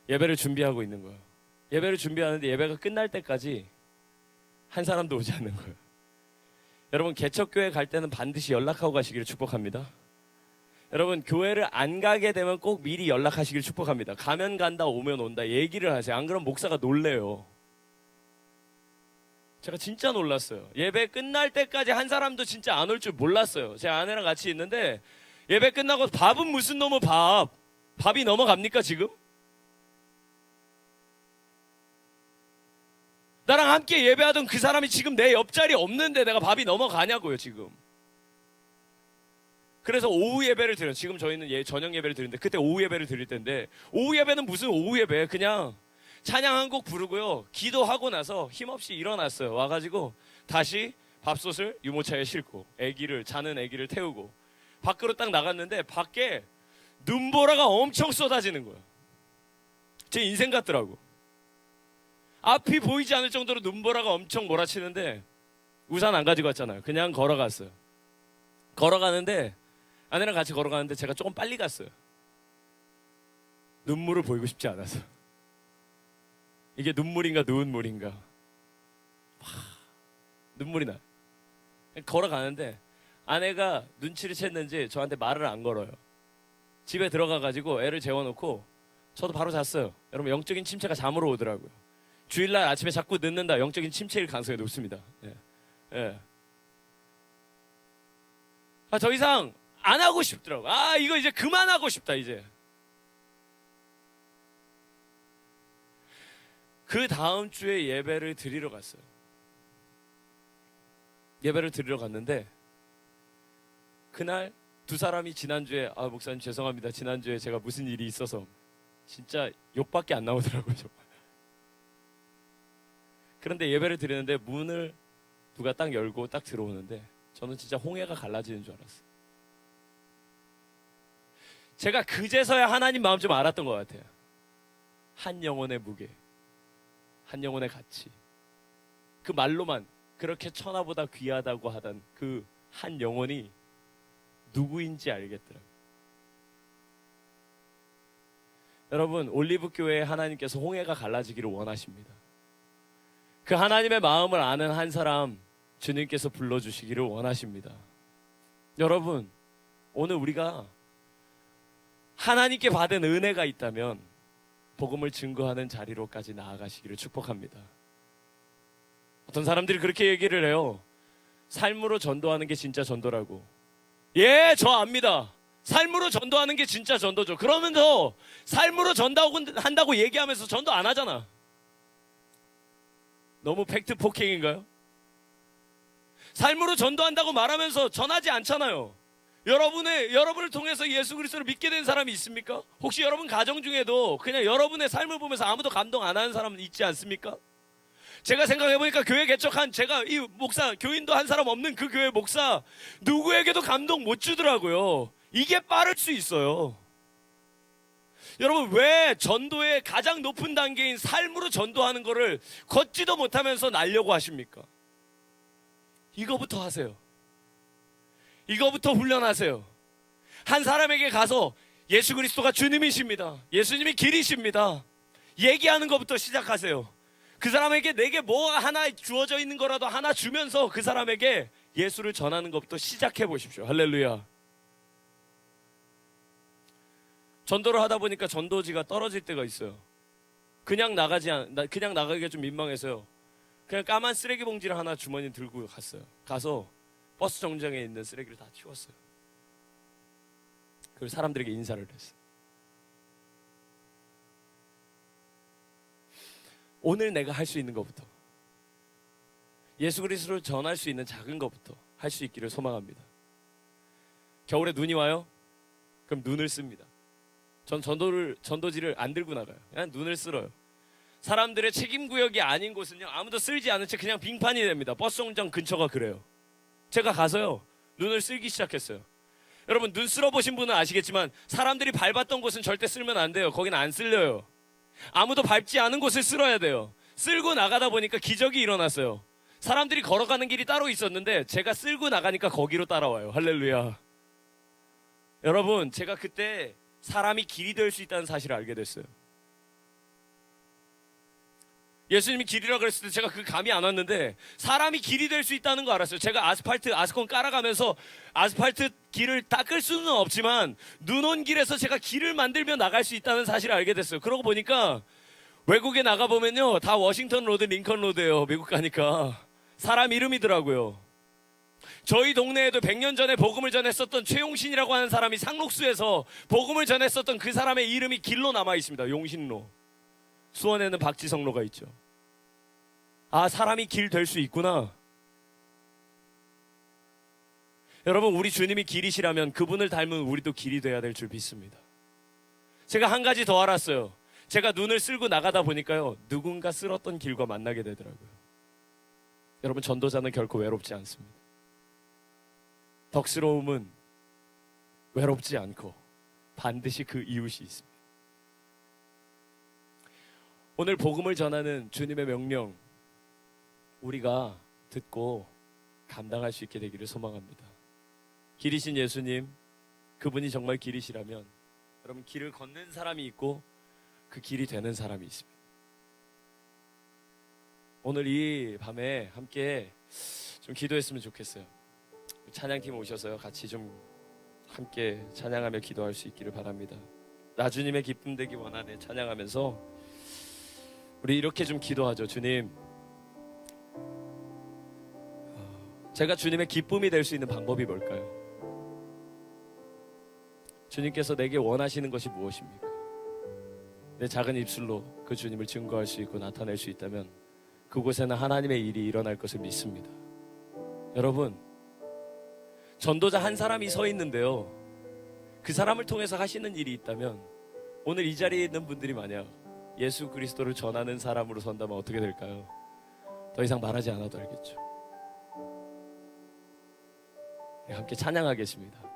예배를 준비하고 있는 거예요. 예배를 준비하는데 예배가 끝날 때까지 한 사람도 오지 않는 거예요. 여러분, 개척교회 갈 때는 반드시 연락하고 가시기를 축복합니다. 여러분, 교회를 안 가게 되면 꼭 미리 연락하시기를 축복합니다. 가면 간다, 오면 온다 얘기를 하세요. 안 그러면 목사가 놀래요. 제가 진짜 놀랐어요. 예배 끝날 때까지 한 사람도 진짜 안 올 줄 몰랐어요. 제 아내랑 같이 있는데 예배 끝나고 밥은 무슨 놈의 밥이 넘어갑니까 지금? 나랑 함께 예배하던 그 사람이 지금 내 옆자리 없는데 내가 밥이 넘어가냐고요 지금. 그래서 오후 예배를 드려요. 지금 저희는 저녁 예배를 드리는데 그때 오후 예배를 드릴 텐데, 오후 예배는 무슨 오후 예배, 그냥 찬양 한 곡 부르고요, 기도하고 나서 힘없이 일어났어요. 와가지고 다시 밥솥을 유모차에 싣고 자는 아기를 태우고 밖으로 딱 나갔는데 밖에 눈보라가 엄청 쏟아지는 거예요. 제 인생 같더라고. 앞이 보이지 않을 정도로 눈보라가 엄청 몰아치는데 우산 안 가지고 왔잖아요. 그냥 걸어갔어요. 걸어가는데 아내랑 같이 걸어가는데 제가 조금 빨리 갔어요. 눈물을 보이고 싶지 않아서. 이게 눈물인가 누운물인가 눈물이 나요. 걸어가는데 아내가 눈치를 챘는지 저한테 말을 안 걸어요. 집에 들어가가지고 애를 재워놓고 저도 바로 잤어요. 여러분, 영적인 침체가 잠으로 오더라고요. 주일날 아침에 자꾸 늦는다, 영적인 침체일 가능성이 높습니다. 예. 더 이상 안 하고 싶더라고요. 이거 이제 그만하고 싶다 이제. 그 다음 주에 예배를 드리러 갔어요. 예배를 드리러 갔는데 그날 두 사람이 지난주에 목사님 죄송합니다, 지난주에 제가 무슨 일이 있어서, 진짜 욕밖에 안 나오더라고요 정말. 그런데 예배를 드리는데 문을 누가 딱 열고 딱 들어오는데 저는 진짜 홍해가 갈라지는 줄 알았어요. 제가 그제서야 하나님 마음 좀 알았던 것 같아요. 한 영혼의 무게, 한 영혼의 가치, 그 말로만 그렇게 천하보다 귀하다고 하던 그 한 영혼이 누구인지 알겠더라고요. 여러분, 올리브교회에 하나님께서 홍해가 갈라지기를 원하십니다. 그 하나님의 마음을 아는 한 사람 주님께서 불러주시기를 원하십니다. 여러분, 오늘 우리가 하나님께 받은 은혜가 있다면 복음을 증거하는 자리로까지 나아가시기를 축복합니다. 어떤 사람들이 그렇게 얘기를 해요. 삶으로 전도하는 게 진짜 전도라고. 예, 저 압니다. 삶으로 전도하는 게 진짜 전도죠. 그러면서 삶으로 전도한다고 얘기하면서 전도 안 하잖아. 너무 팩트 폭행인가요? 삶으로 전도한다고 말하면서 전하지 않잖아요. 여러분을 통해서 예수 그리스도를 믿게 된 사람이 있습니까? 혹시 여러분 가정 중에도 그냥 여러분의 삶을 보면서 아무도 감동 안 하는 사람 있지 않습니까? 제가 생각해보니까 교회 개척한 제가 이 목사, 교인도 한 사람 없는 그 교회 목사 누구에게도 감동 못 주더라고요. 이게 빠를 수 있어요. 여러분, 왜 전도의 가장 높은 단계인 삶으로 전도하는 거를 걷지도 못하면서 날려고 하십니까? 이거부터 하세요. 이거부터 훈련하세요. 한 사람에게 가서 예수 그리스도가 주님이십니다, 예수님이 길이십니다, 얘기하는 것부터 시작하세요. 그 사람에게 내게 뭐 하나 주어져 있는 거라도 하나 주면서 그 사람에게 예수를 전하는 것부터 시작해 보십시오. 할렐루야. 전도를 하다 보니까 전도지가 떨어질 때가 있어요. 그냥 나가기가 좀 민망해서요. 그냥 까만 쓰레기 봉지를 하나 주머니에 들고 갔어요. 가서 버스 정류장에 있는 쓰레기를 다 치웠어요. 그리고 사람들에게 인사를 했어요. 오늘 내가 할 수 있는 것부터, 예수 그리스도를 전할 수 있는 작은 것부터 할 수 있기를 소망합니다. 겨울에 눈이 와요? 그럼 눈을 씁니다. 전 전도지를 안 들고 나가요. 그냥 눈을 쓸어요. 사람들의 책임 구역이 아닌 곳은요, 아무도 쓸지 않은 채 그냥 빙판이 됩니다. 버스 정류장 근처가 그래요. 제가 가서요, 눈을 쓸기 시작했어요. 여러분, 눈 쓸어보신 분은 아시겠지만 사람들이 밟았던 곳은 절대 쓸면 안 돼요. 거기는 안 쓸려요. 아무도 밟지 않은 곳을 쓸어야 돼요. 쓸고 나가다 보니까 기적이 일어났어요. 사람들이 걸어가는 길이 따로 있었는데 제가 쓸고 나가니까 거기로 따라와요. 할렐루야. 여러분, 제가 그때 사람이 길이 될 수 있다는 사실을 알게 됐어요. 예수님이 길이라고 그랬을 때 제가 그 감이 안 왔는데 사람이 길이 될 수 있다는 거 알았어요. 제가 아스콘 깔아가면서 아스팔트 길을 닦을 수는 없지만 눈 온 길에서 제가 길을 만들며 나갈 수 있다는 사실을 알게 됐어요. 그러고 보니까 외국에 나가보면요, 다 워싱턴 로드, 링컨 로드예요. 미국 가니까 사람 이름이더라고요. 저희 동네에도 100년 전에 복음을 전했었던 최용신이라고 하는 사람이 상록수에서 복음을 전했었던 그 사람의 이름이 길로 남아 있습니다. 용신로. 수원에는 박지성로가 있죠. 아, 사람이 길 될 수 있구나. 여러분, 우리 주님이 길이시라면 그분을 닮은 우리도 길이 돼야 될 줄 믿습니다. 제가 한 가지 더 알았어요. 제가 눈을 쓸고 나가다 보니까요, 누군가 쓸었던 길과 만나게 되더라고요. 여러분, 전도자는 결코 외롭지 않습니다. 덕스러움은 외롭지 않고 반드시 그 이웃이 있습니다. 오늘 복음을 전하는 주님의 명령, 우리가 듣고 감당할 수 있게 되기를 소망합니다. 길이신 예수님, 그분이 정말 길이시라면 여러분, 길을 걷는 사람이 있고 그 길이 되는 사람이 있습니다. 오늘 이 밤에 함께 좀 기도했으면 좋겠어요. 찬양팀 오셔서요, 같이 좀 함께 찬양하며 기도할 수 있기를 바랍니다. 나 주님의 기쁨 되기 원하네 찬양하면서 우리 이렇게 좀 기도하죠. 주님, 제가 주님의 기쁨이 될 수 있는 방법이 뭘까요? 주님께서 내게 원하시는 것이 무엇입니까? 내 작은 입술로 그 주님을 증거할 수 있고 나타낼 수 있다면 그곳에는 하나님의 일이 일어날 것을 믿습니다. 여러분, 전도자 한 사람이 서 있는데요, 그 사람을 통해서 하시는 일이 있다면 오늘 이 자리에 있는 분들이 만약 예수 그리스도를 전하는 사람으로 선다면 어떻게 될까요? 더 이상 말하지 않아도 알겠죠. 네, 함께 찬양하겠습니다.